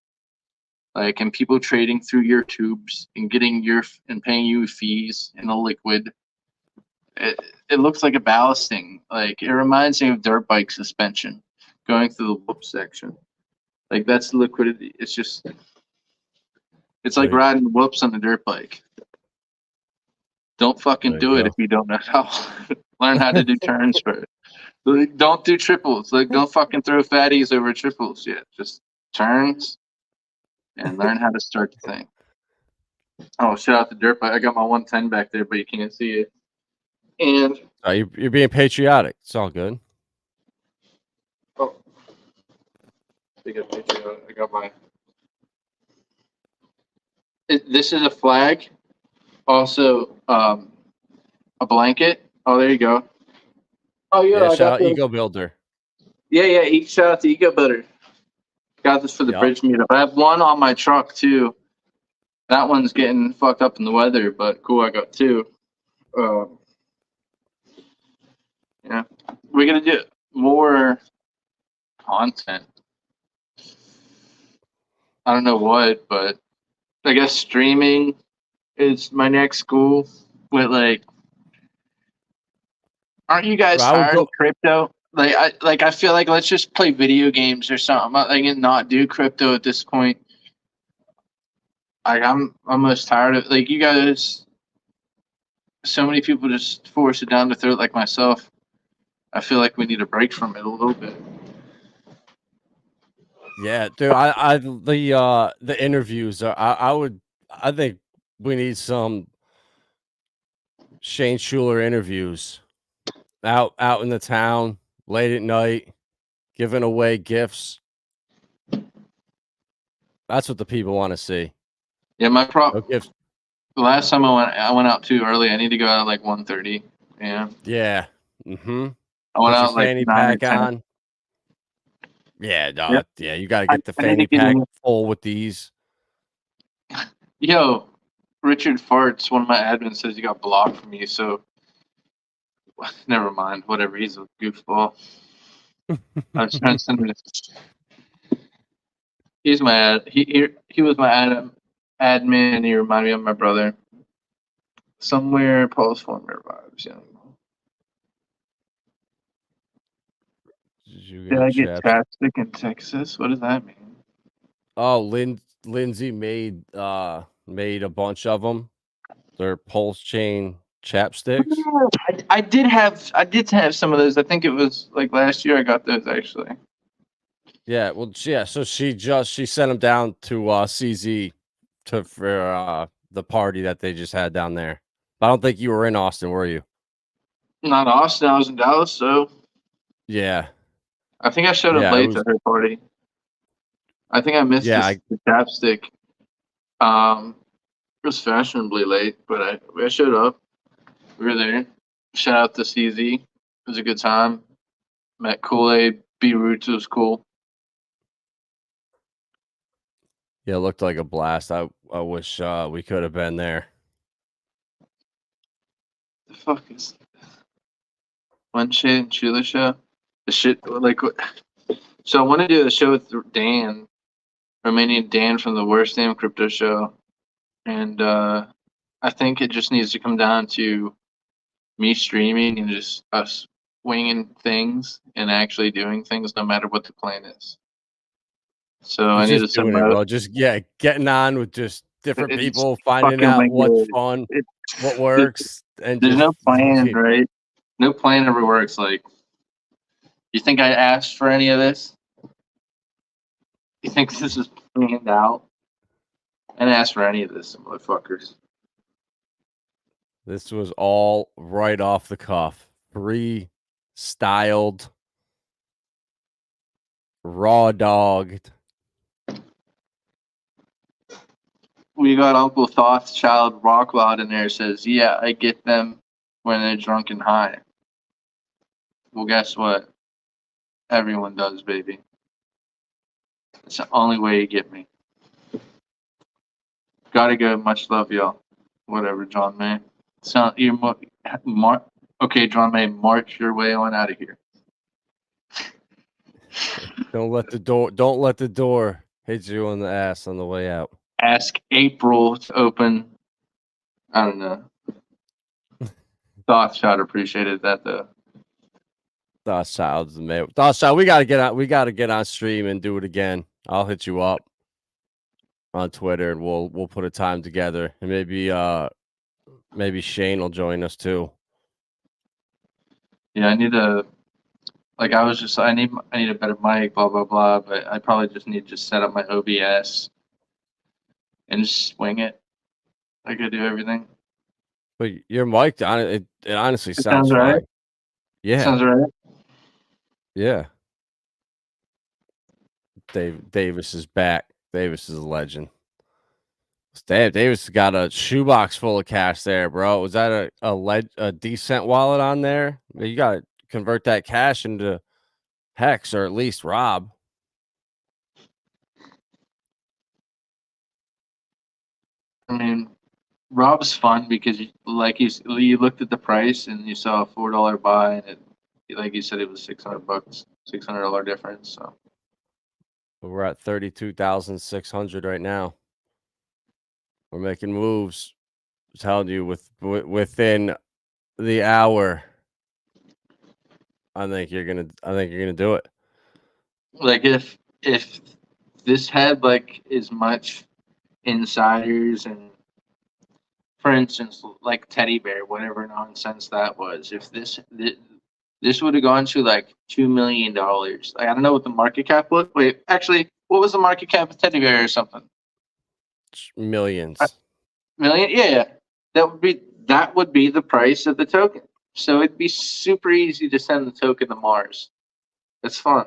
S3: like, and people trading through your tubes and getting and paying you fees in a liquid. It looks like a ballasting. Like it reminds me of dirt bike suspension going through the whoop section. Like that's liquidity. It's just, it's like riding whoops on a dirt bike. Don't fucking do it if you don't know how. Learn how to do turns first. Like, don't do triples. Like don't fucking throw fatties over triples yet. Just turns and learn how to start the thing. Oh, shout out the dirt bike. I got my 110 back there, but you can't see it. And
S2: you're being patriotic. It's all good.
S3: Oh, speaking of patriotic, I got my. This is a flag. Also, a blanket. Oh, there you go. Oh yeah,
S2: shout out Ego Builder.
S3: Yeah. Shout out to Ego Builder. Got this for the bridge meetup. I have one on my truck too. That one's getting fucked up in the weather, but cool. I got two. Yeah, we're gonna do more content. I don't know what, but I guess streaming is my next goal. With like, aren't you guys tired of crypto? I feel like let's just play video games or something. Like and not do crypto at this point. Like I'm almost tired of like you guys. So many people just force it down the throat like myself. I feel like we need a break from it a little bit.
S2: Yeah, dude. The interviews are. I think we need some Shane Shuler interviews out in the town late at night, giving away gifts. That's what the people want to see.
S3: Yeah, my problem. The last time I went out too early. I need to go out at like 1:30. Yeah.
S2: Yeah.
S3: I went out like
S2: fanny pack on. Yeah, no,
S3: Yep.
S2: Yeah, you got to get the fanny pack full with these.
S3: Yo, Richard Farts, one of my admins, says you got blocked from you, so never mind. Whatever, he's a goofball. I was trying to send him. He's my he was my admin, and he reminded me of my brother. Somewhere, Paul's former vibes. Yeah. Did I get chapstick in Texas? What does that mean?
S2: Oh, Lindsay made a bunch of them. They're Pulsechain chapsticks.
S3: I did have some of those. I think it was like last year I got those actually.
S2: Yeah, well, yeah. So she sent them down to CZ for the party that they just had down there. I don't think you were in Austin, were you?
S3: Not Austin. I was in Dallas, so
S2: yeah.
S3: I think I showed up late to her party. I think I missed the chapstick. It was fashionably late, but I showed up. We were there. Shout out to CZ. It was a good time. Met Kool-Aid. B-Roots was cool.
S2: Yeah, it looked like a blast. I wish we could have been there.
S3: The fuck is one shit and Shuler show? The shit like. So I want to do a show with Dan, Romanian Dan from the Worst Damn Crypto Show, and I think it just needs to come down to me streaming and just us winging things and actually doing things, no matter what the plan is. So I need to
S2: doing it, bro. Just getting on with just different people, finding out what's fun, what works, and
S3: there's no plan, right? No plan ever works. Like, you think I asked for any of this? You think this is planned out? I didn't ask for any of this, motherfuckers.
S2: This was all right off the cuff, free-styled, raw dogged.
S3: We got Uncle Thoth's child Rockwad in there. Says, "Yeah, I get them when they're drunk and high." Well, guess what? Everyone does, baby. It's the only way you get me. Gotta go. Much love, y'all. Whatever, John May. Okay, John May, march your way on out of here.
S2: Don't let the door hit you on the ass on the way out.
S3: Ask April to open. I don't know. Thoughts shot appreciated that though.
S2: Thoughts shot, we gotta get on. We gotta get on stream and do it again. I'll hit you up on Twitter and we'll put a time together, and maybe Shane will join us too.
S3: Yeah, I need a. Like I need a better mic, blah blah blah. But I probably just need to set up my OBS and just swing it. Like I do everything.
S2: But your mic, it honestly sounds fine.
S3: Right.
S2: Yeah,
S3: sounds right.
S2: Yeah. Davis is back. Davis is a legend. Damn, Davis got a shoebox full of cash there, bro. Was that a decent wallet on there? You got to convert that cash into HEX, or at least Rob.
S3: I mean, Rob's fun because you looked at the price and you saw a $4 buy, and it, like you said, it was $600, $600 difference. So
S2: we're at 32,600 right now. We're making moves. I'm telling you, within the hour, I think you're gonna do it.
S3: Like if this had like as much insiders and, for instance, like Teddy Bear, whatever nonsense that was, if this would have gone to like $2 million. Like, I don't know what the market cap was. Wait, actually, what was the market cap of Teddy Bear or something?
S2: Millions.
S3: Million? Yeah. That would be the price of the token. So it'd be super easy to send the token to Mars. It's fun.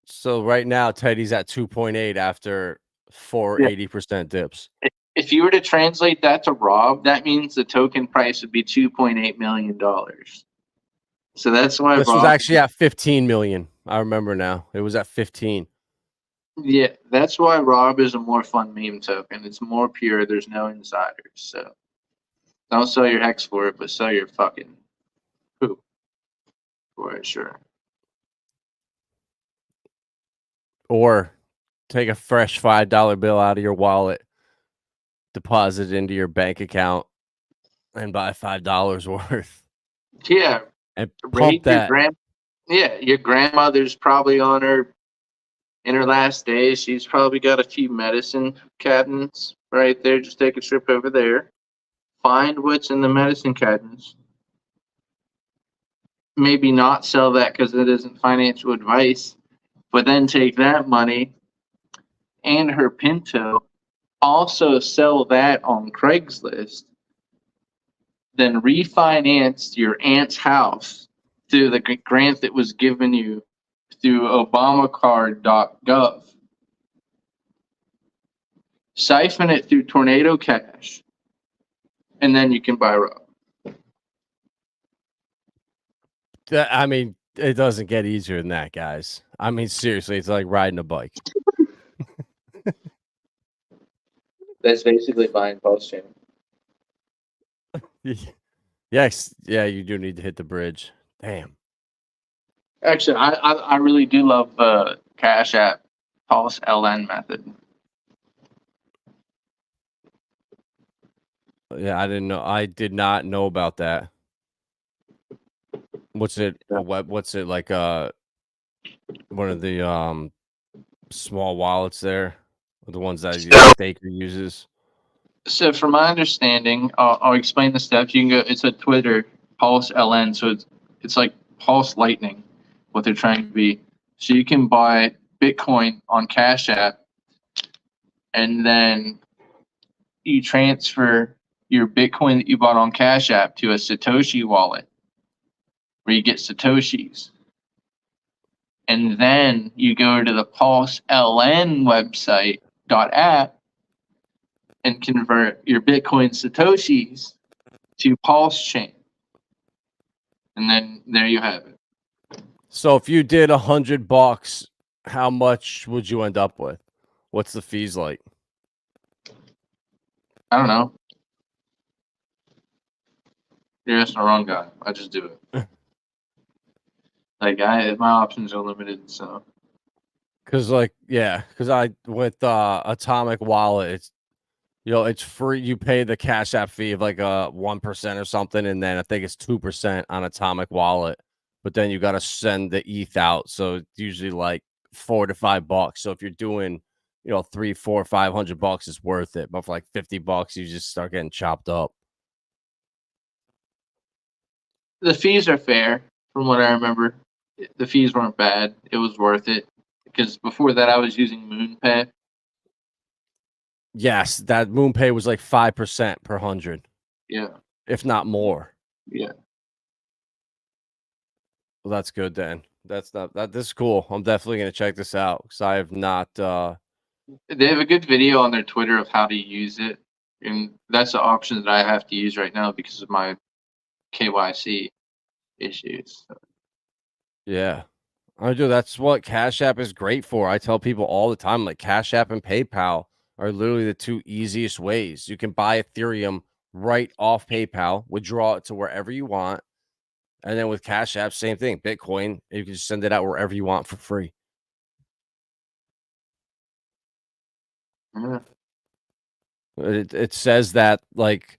S2: So right now, Teddy's at 2.8 after 80% dips.
S3: If you were to translate that to Rob, that means the token price would be $2.8 million. So that's why
S2: this was actually at 15 million. I remember now. It was at 15.
S3: Yeah, that's why Rob is a more fun meme token. It's more pure. There's no insiders. So don't sell your hex for it, but sell your fucking poop for it, sure.
S2: Or take a fresh $5 bill out of your wallet, deposit it into your bank account, and buy $5 worth.
S3: Yeah,
S2: And pump
S3: raid your
S2: that.
S3: your grandmother's probably on her in her last days. She's probably got a few medicine cabinets right there. Just take a trip over there. Find what's in the medicine cabinets. Maybe not sell that because it isn't financial advice, but then take that money and her Pinto, also sell that on Craigslist, then refinance your aunt's house through the grant that was given you through obamacard.gov. Siphon it through Tornado Cash, and then you can buy Rob.
S2: I mean, it doesn't get easier than that, guys. I mean, seriously, it's like riding a bike.
S3: That's basically buying Pulsechain.
S2: Yes, yeah, you do need to hit the bridge. Damn.
S3: Actually, I really do love the Cash App Pulse LN method.
S2: Yeah, I didn't know. I did not know about that. What's it? What's it like? One of the small wallets there, the ones that Staker uses.
S3: So, from my understanding, I'll explain the steps. You can go. It's a Twitter Pulse LN, so it's like Pulse Lightning, what they're trying to be. So you can buy Bitcoin on Cash App, and then you transfer your Bitcoin that you bought on Cash App to a Satoshi wallet, where you get Satoshis. And then you go to the Pulse LN website .app and convert your Bitcoin Satoshis to Pulsechain. And then there you have it.
S2: So if you did $100, how much would you end up with? What's the fees like?
S3: I don't know. You're asking the wrong guy. I just do it. My options are limited, so.
S2: Because I with Atomic Wallet, it's it's free. You pay the Cash App fee of like 1% or something, and then I think it's 2% on Atomic Wallet. But then you got to send the ETH out, so it's usually like $4 to $5. So if you're doing, $300, $400, $500, it's worth it. But for like $50, you just start getting chopped up.
S3: The fees are fair, from what I remember. The fees weren't bad. It was worth it. Because before that, I was using MoonPay.
S2: Yes, that MoonPay was like 5% per 100.
S3: Yeah.
S2: If not more.
S3: Yeah.
S2: Well, that's good then. This is cool. I'm definitely gonna check this out because I have not.
S3: They have a good video on their Twitter of how to use it, and that's the option that I have to use right now because of my KYC issues.
S2: Yeah, I do. That's what Cash App is great for. I tell people all the time, like Cash App and PayPal are literally the two easiest ways. You can buy Ethereum right off PayPal, withdraw it to wherever you want. And then with Cash App, same thing. Bitcoin, you can just send it out wherever you want for free.
S3: Yeah.
S2: It says that like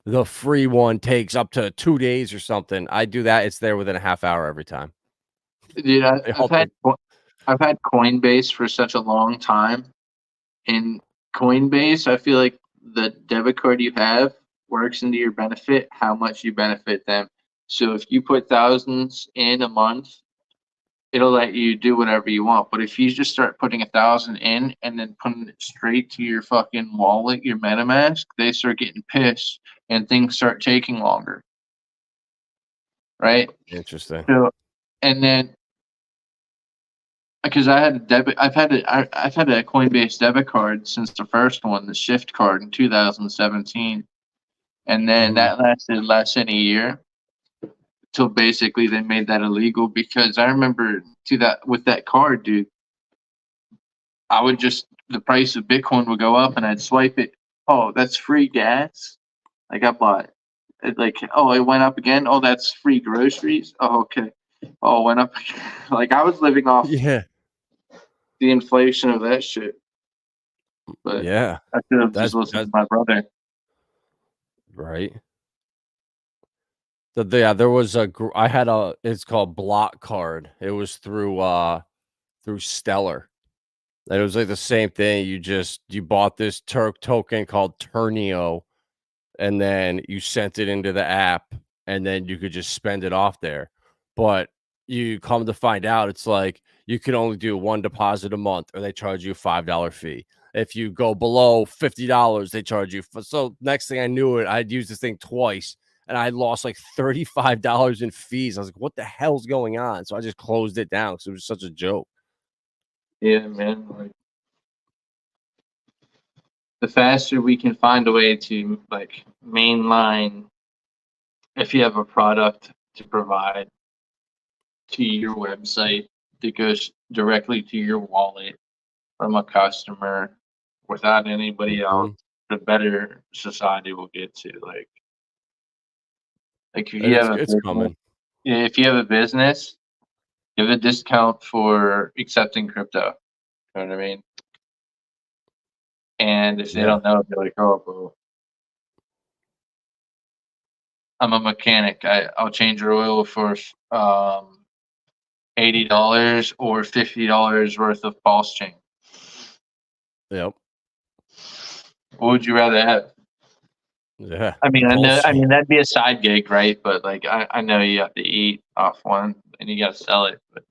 S2: the free one takes up to 2 days or something. I do that. It's there within a half hour every time.
S3: Dude, I've had Coinbase for such a long time. In Coinbase, I feel like the debit card you have works into your benefit, how much you benefit them. So if you put thousands in a month, it'll let you do whatever you want. But if you just start putting 1,000 in and then putting it straight to your fucking wallet, your MetaMask, they start getting pissed and things start taking longer. Right?
S2: Interesting.
S3: So, and then because I've had a Coinbase debit card since the first one, the Shift card in 2017, and then that lasted less than a year till basically they made that illegal. Because I remember with that card, dude, I would just, the price of Bitcoin would go up and I'd swipe it. Oh, that's free gas. Like I bought it. Like, oh, it went up again. Oh, that's free groceries. Oh, okay. Oh, it went up again. Like I was living off
S2: Yeah.
S3: the inflation of that shit. But
S2: Yeah.
S3: I should have just listened to my brother.
S2: Right. Yeah, there was I had it's called Block Card. It was through Stellar. And it was like the same thing. You bought this Turk token called Turnio, and then you sent it into the app, and then you could just spend it off there. But you come to find out, it's like you can only do one deposit a month, or they charge you a $5 fee. If you go below $50, they charge you. So next thing I knew it, I'd used this thing twice, and I lost like $35 in fees. I was like, "What the hell's going on?" So I just closed it down because it was such a joke.
S3: Yeah, man. Like the faster we can find a way to like mainline, if you have a product to provide to your website that goes directly to your wallet from a customer without anybody else, the better society will get to. Like if you have a
S2: It's
S3: business,
S2: coming.
S3: if you have a business, give a discount for accepting crypto. You know what I mean? And if they don't know, they're like, oh, bro, I'm a mechanic. I'll change your oil for $80 or $50 worth of pulse chain.
S2: Yep.
S3: What would you rather have?
S2: Yeah.
S3: I mean,
S2: Pulse chain.
S3: that'd be a side gig, right? But like, I know you have to eat off one and you got to sell it. But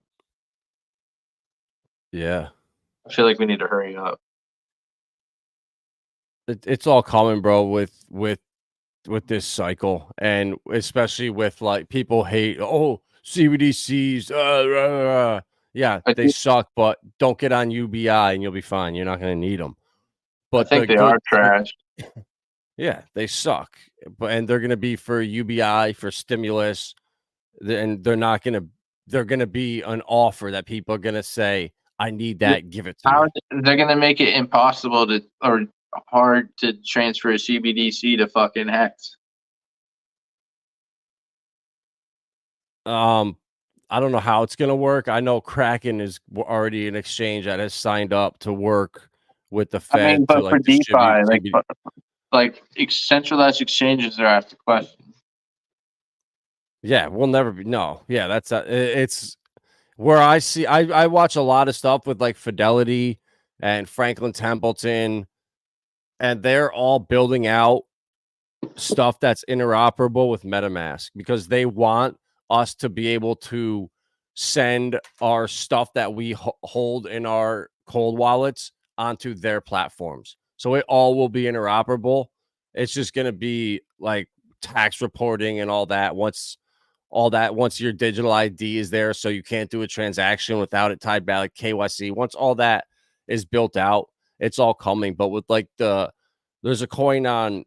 S2: Yeah.
S3: I feel like we need to hurry up.
S2: It's all coming, bro, with this cycle, and especially with like people hate CBDCs. Yeah,
S3: I
S2: they
S3: think
S2: suck, but don't get on UBI and you'll be fine. You're not going to need them.
S3: I
S2: But
S3: think
S2: the
S3: they are
S2: good,
S3: trash.
S2: yeah, they suck. And they're going to be for UBI, for stimulus, and they're going to be an offer that people are going to say, I need that, give it to
S3: How
S2: me.
S3: they're gonna make it impossible to or hard to transfer a CBDC to fucking Hex?
S2: I don't know how it's gonna work. I know Kraken is already an exchange that has signed up to work with the
S3: I mean,
S2: Fed to
S3: but for
S2: like distribute
S3: DeFi,
S2: CBD.
S3: centralized exchanges are out the question.
S2: Yeah, we'll never be. No, yeah, that's it's where I see. I watch a lot of stuff with like Fidelity and Franklin Templeton, and they're all building out stuff that's interoperable with MetaMask because they want us to be able to send our stuff that we hold in our cold wallets onto their platforms. So it all will be interoperable. It's just going to be like tax reporting and once your digital ID is there, so you can't do a transaction without it tied back like KYC. Once all that is built out, it's all coming. But with like there's a coin on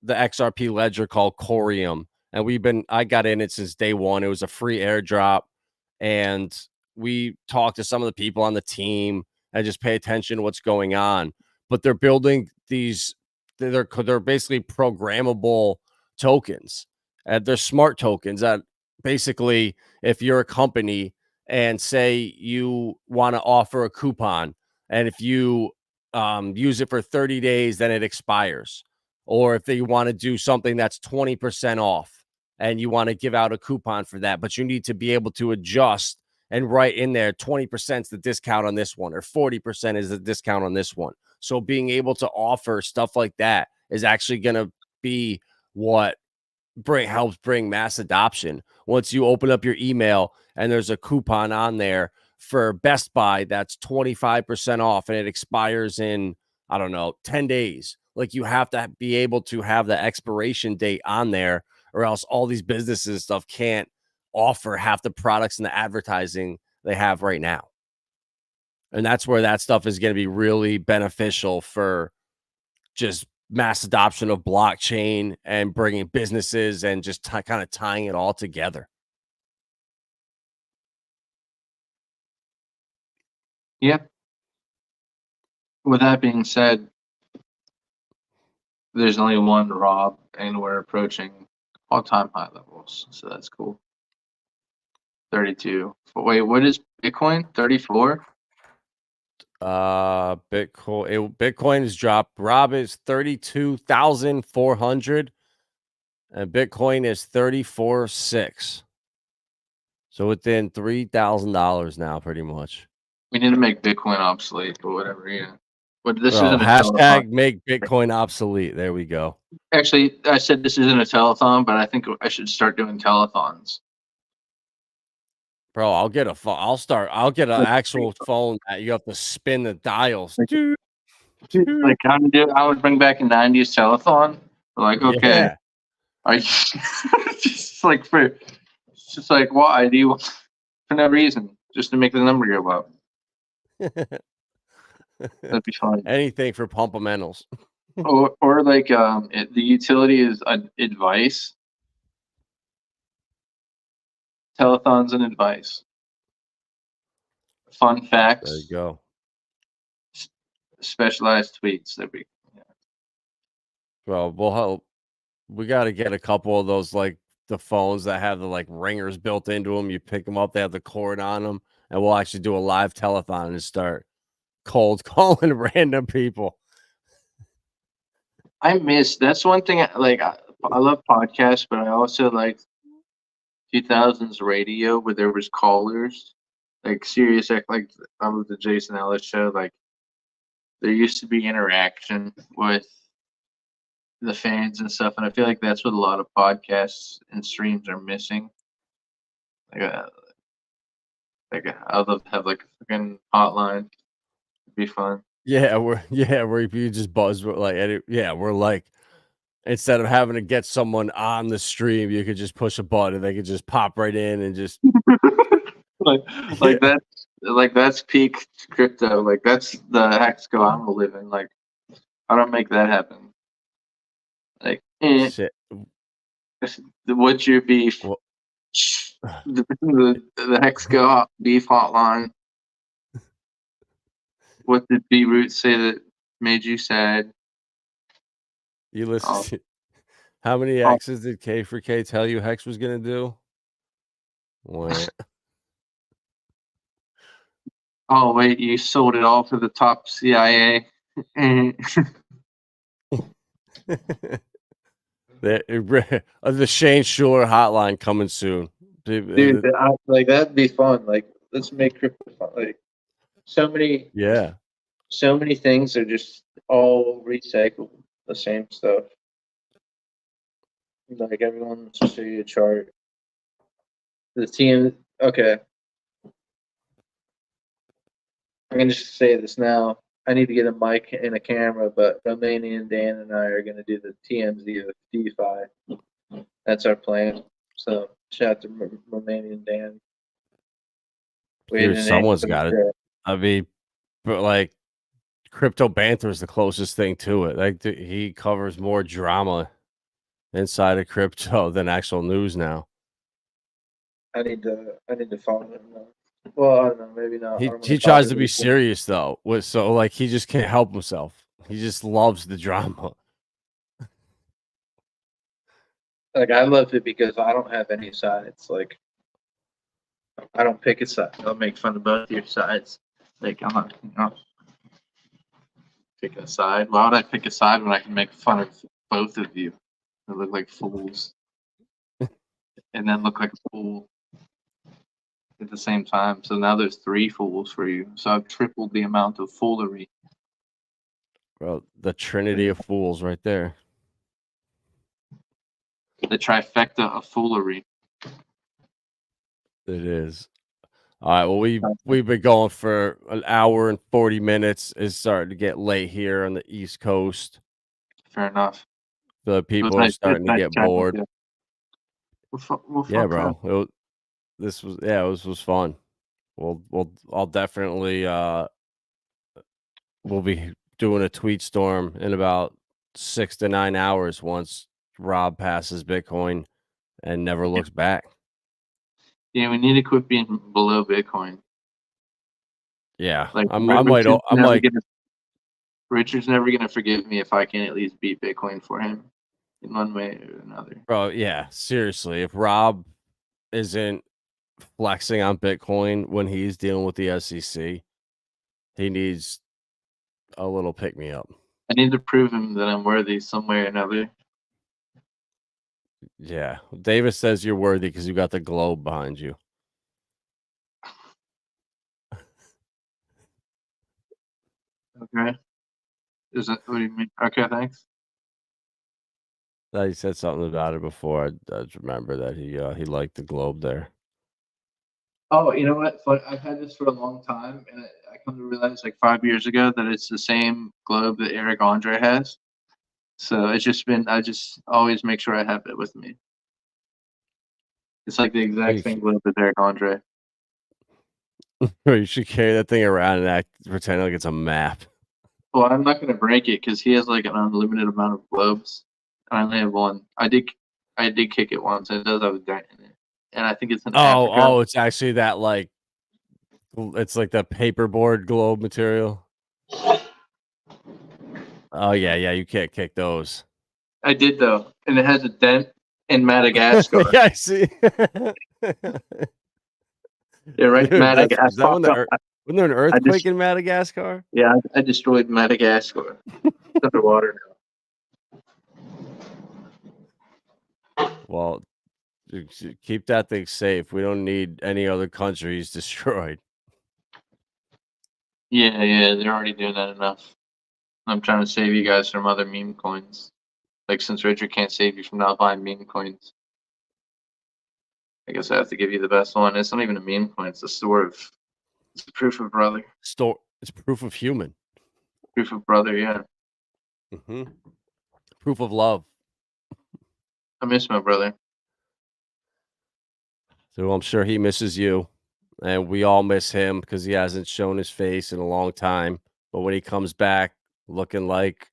S2: the XRP ledger called Corium, and I got in it since day one. It was a free airdrop, and we talked to some of the people on the team and just pay attention to what's going on. But they're building these. They're basically programmable tokens, and they're smart tokens that basically, if you're a company and say you want to offer a coupon, and if you use it for 30 days, then it expires. Or if they want to do something that's 20% off and you want to give out a coupon for that, but you need to be able to adjust and write in there 20% is the discount on this one, or 40% is the discount on this one. So being able to offer stuff like that is actually going to be what helps bring mass adoption. Once you open up your email and there's a coupon on there for Best Buy that's 25% off and it expires in, I don't know, 10 days. Like you have to be able to have the expiration date on there, or else all these businesses and stuff can't offer half the products and the advertising they have right now. And that's where that stuff is going to be really beneficial for just mass adoption of blockchain and bringing businesses and just kind of tying it all together.
S3: Yeah. With that being said, there's only one Rob, and we're approaching all-time high levels, so that's cool. 32. But wait, what is Bitcoin? 34?
S2: Bitcoin has dropped. Rob is 32,400 and Bitcoin is 34,600. So within $3,000 now, pretty much.
S3: We need to make Bitcoin obsolete, but whatever, yeah. But this
S2: Bro,
S3: isn't a
S2: hashtag
S3: telethon.
S2: make Bitcoin obsolete. There we go.
S3: Actually, I said this isn't a telethon, but I think I should start doing telethons.
S2: Bro, I'll get a phone. I'll get an actual phone that you have to spin the dials. Dude.
S3: Like I would bring back a 90s telethon. Like, okay,
S2: Yeah.
S3: are you just like it's just like why do you for no reason, just to make the number go up. That'd be fun.
S2: Anything for pumpamentals.
S3: or like the utility is advice. Telethons and advice. Fun facts.
S2: There you go.
S3: Specialized tweets. That'd be.
S2: Well, we'll help. We got to get a couple of those, like the phones that have the like ringers built into them. You pick them up, they have the cord on them, and we'll actually do a live telethon and start cold calling random people.
S3: I miss that's one thing. Like I love podcasts, but I also like 2000s radio where there was callers, like Sirius X, like on the Jason Ellis show. Like there used to be interaction with the fans and stuff, and I feel like that's what a lot of podcasts and streams are missing. Like I'd love to have like a fucking hotline. It'd be fun.
S2: Yeah, where you just buzz like we're like instead of having to get someone on the stream, you could just push a button and they could just pop right in and just
S3: like that's peak crypto. Like that's the hex go I'm living. Like I don't make that happen. Like
S2: shit.
S3: what's your beef?
S2: Well,
S3: the hex go beef hotline. What did Beeroot say that made you sad?
S2: You listen. How many X's did K4K tell you Hex was gonna do? What?
S3: Oh wait, you sold it all for the top CIA.
S2: the Shane Shuler hotline coming soon,
S3: Dude. Like that'd be fun. Like let's make crypto fun. Like so many things are just all recycled, the same stuff. Like everyone wants to show you a chart. The team, okay. I'm gonna just say this now. I need to get a mic and a camera, but Romanian Dan and I are gonna do the TMZ of DeFi. That's our plan. So shout out to Romanian Dan.
S2: Dude, someone's got it. I mean, but like Crypto Banter is the closest thing to it. Like he covers more drama inside of crypto than actual news now.
S3: I need to follow him now. Well, I don't know, maybe not.
S2: He tries to be serious though, so like he just can't help himself. He just loves the drama.
S3: Like I love it because I don't have any sides. Like I don't pick a side. I'll make fun of both your sides. Like I'm not, picking a side. Why would I pick a side when I can make fun of both of you? They look like fools, and then look like a fool at the same time. So now there's 3 fools for you. So I've tripled the amount of foolery.
S2: Bro, the Trinity of fools right there.
S3: The trifecta of foolery.
S2: It is. All right. Well, we've been going for an hour and 40 minutes. It's starting to get late here on the East Coast.
S3: Fair enough.
S2: The people are starting to get bored.
S3: Yeah,
S2: bro. This was fun. I'll definitely we'll be doing a tweet storm in about 6 to 9 hours once Rob passes Bitcoin and never looks back.
S3: Yeah, we need to quit being below Bitcoin.
S2: Yeah,
S3: like
S2: I might
S3: Richard's never gonna forgive me if I can at least beat Bitcoin for him in one way or another.
S2: Bro, yeah, seriously. If Rob isn't flexing on Bitcoin when he's dealing with the SEC, he needs a little pick me up.
S3: I need to prove him that I'm worthy some way or another.
S2: Yeah. Davis says you're worthy because you got the globe behind you.
S3: Okay. Is that what do you mean? Okay, thanks.
S2: He said something about it before. I just remember that he liked the globe there.
S3: Oh, you know what? I've had this for a long time, and I come to realize like 5 years ago that it's the same globe that Eric Andre has. So it's just been, I just always make sure I have it with me. It's like the exact same globe as Eric Andre.
S2: You should carry that thing around and pretend like it's a map.
S3: Well, I'm not gonna break it because he has like an unlimited amount of globes. I only have one. I did kick it once, and it does have a dent in it. And I think it's in Africa.
S2: Oh, it's actually that like it's like the paperboard globe material. Oh yeah, you can't kick those.
S3: I did though, and it has a dent in Madagascar.
S2: Yeah, I see.
S3: Yeah, right.
S2: Dude,
S3: Madagascar.
S2: wasn't there an earthquake in Madagascar?
S3: Yeah, I destroyed Madagascar. It's underwater now.
S2: Well, keep that thing safe. We don't need any other countries destroyed.
S3: Yeah, they're already doing that enough. I'm trying to save you guys from other meme coins. Like, since Richard can't save you from not buying meme coins, I guess I have to give you the best one. It's not even a meme coin. It's a sort of, it's proof of brother.
S2: It's proof of human.
S3: Proof of brother, yeah.
S2: Proof of love.
S3: I miss my brother.
S2: So I'm sure he misses you, and we all miss him because he hasn't shown his face in a long time. But when he comes back looking like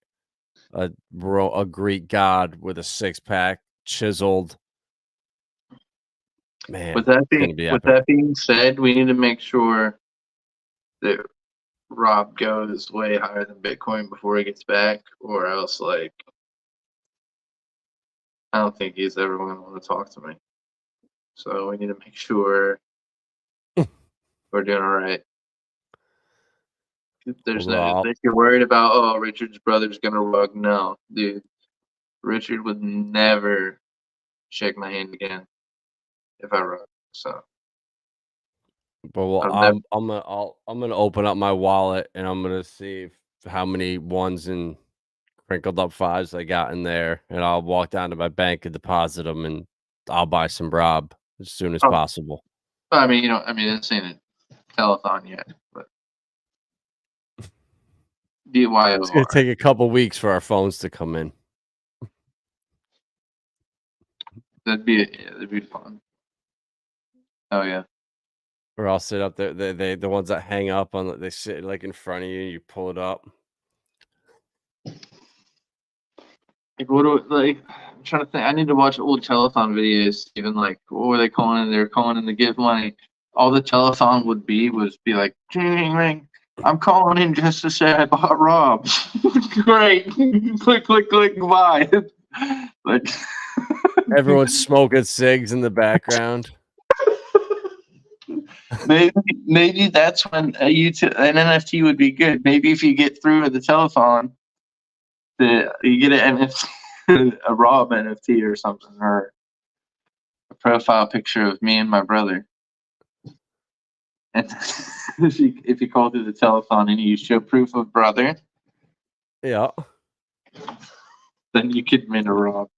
S2: a Greek god with a 6-pack, chiseled, man.
S3: With that being said, we need to make sure that Rob goes way higher than Bitcoin before he gets back, or else, like, I don't think he's ever going to want to talk to me. So we need to make sure we're doing all right. If you're worried about, oh, Richard's brother's gonna rug. No, dude, Richard would never shake my hand again if I rug. So,
S2: but well, I'm gonna open up my wallet and I'm gonna see how many ones and crinkled up fives I got in there, and I'll walk down to my bank and deposit them, and I'll buy some Rob as soon as possible.
S3: I mean, this ain't a telethon yet, but DYOR.
S2: It's gonna take a couple weeks for our phones to come in.
S3: That'd be fun. Oh yeah.
S2: Or I'll sit up there. The ones that hang up on, they sit like in front of you. You pull it up.
S3: Like, I'm trying to think. I need to watch old telethon videos. Even like, what were they calling it? They were calling in to give money. All the telethon would be like, ring, ring. I'm calling in just to say I bought Rob. Great. Click, buy. Like,
S2: everyone's smoking cigs in the background.
S3: Maybe that's when an NFT would be good. Maybe if you get through the telethon, you get an NFT, a Rob NFT or something, or a profile picture of me and my brother. And if you call through the telethon and you show proof of brother,
S2: yeah,
S3: then you could mint a Rob.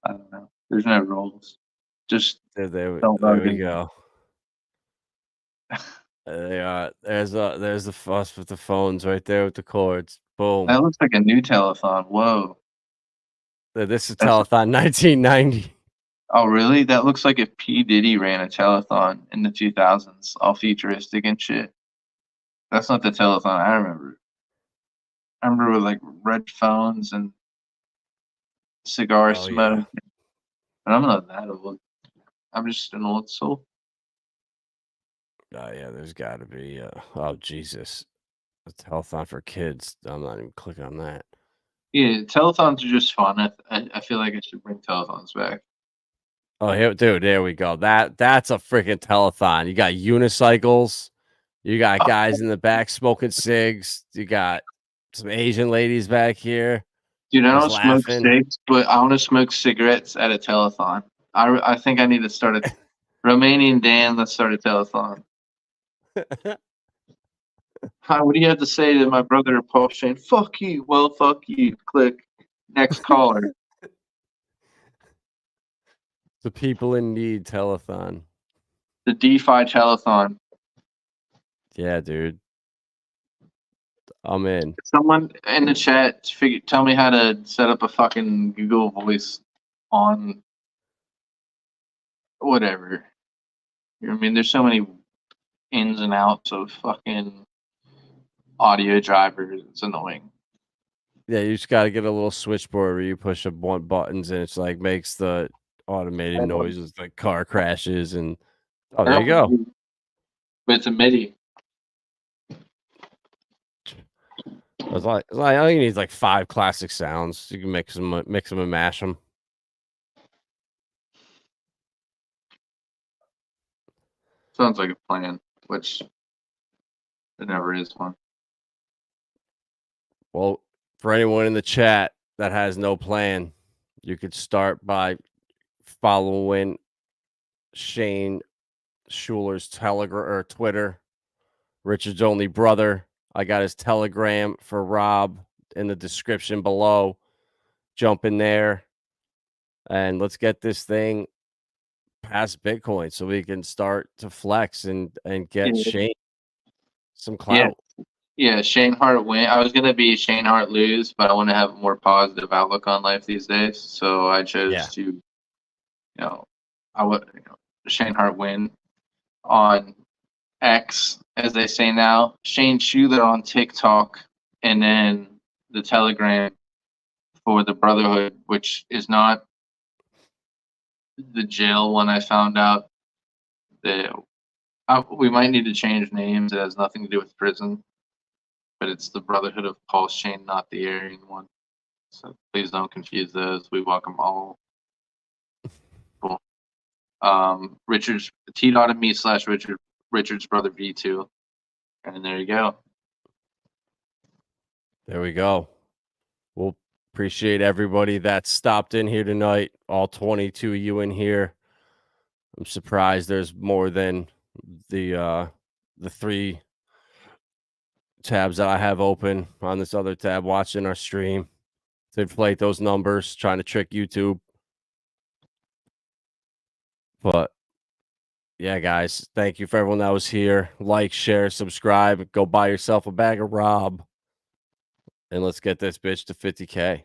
S3: I don't know. There's no rules. Just
S2: there we go. There's the fuss with the phones right there with the cords. Boom.
S3: That looks like a new telethon. Whoa.
S2: This is telethon 1990.
S3: Oh, really? That looks like if P. Diddy ran a telethon in the 2000s, all futuristic and shit. That's not the telethon I remember. I remember with like red phones and cigar smoke.
S2: Yeah.
S3: But I'm not that old. I'm just an old soul.
S2: Oh yeah, there's got to be. Oh Jesus, A telethon for kids. I'm not even clicking on that.
S3: Yeah, telethons are just fun. I feel like I should bring telethons back.
S2: Oh, here, dude, there we go. That's a freaking telethon. You got unicycles. You got guys in the back smoking cigs. You got some Asian ladies back here.
S3: Dude, I
S2: Just
S3: don't smoke
S2: laughing.
S3: cigs, but I want to smoke cigarettes at a telethon. I think I need to start a Romanian Dan. Let's start a telethon. Hi, what do you have to say to my brother Pulsechain? Fuck you. Well, fuck you. Click. Next caller.
S2: The people in need telethon.
S3: The DeFi telethon.
S2: Yeah, dude. I'm in.
S3: Someone in the chat, tell me how to set up a fucking Google Voice on whatever. I mean, there's so many ins and outs of fucking audio drivers. It's annoying.
S2: Yeah, you just got to get a little switchboard where you push up one buttons and it's like makes the automated noises like car crashes and oh, there you go.
S3: But it's a MIDI.
S2: It's like I think you need like 5 classic sounds. You can mix them and mash them.
S3: Sounds like a plan, which there never is one.
S2: Well, for anyone in the chat that has no plan, you could start by following Shane Shuler's Telegram or Twitter, Richard's only brother. I got his Telegram for Rob in the description below. Jump in there and let's get this thing past Bitcoin so we can start to flex and get Shane some clout.
S3: Yeah, Shane Hart win. I was gonna be Shane Hart lose, but I want to have a more positive outlook on life these days. So I chose to, Shane Hart win on X, as they say now. Shane Shuler on TikTok, and then the Telegram for the Brotherhood, which is not the jail one. I found out that we might need to change names. It has nothing to do with prison. But it's the Brotherhood of Pulsechain, not the Aryan one. So please don't confuse those. We welcome all. Cool. Richard's t.me/Richard's brother V2. And there you go.
S2: There we go. We'll appreciate everybody that stopped in here tonight. All 22 of you in here. I'm surprised there's more than the 3 tabs that I have open on this other tab watching our stream to inflate those numbers, trying to trick YouTube. But yeah, guys, thank you for everyone that was here. Like, share, subscribe, go buy yourself a bag of Rob. And let's get this bitch to 50K.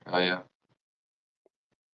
S3: Oh, yeah.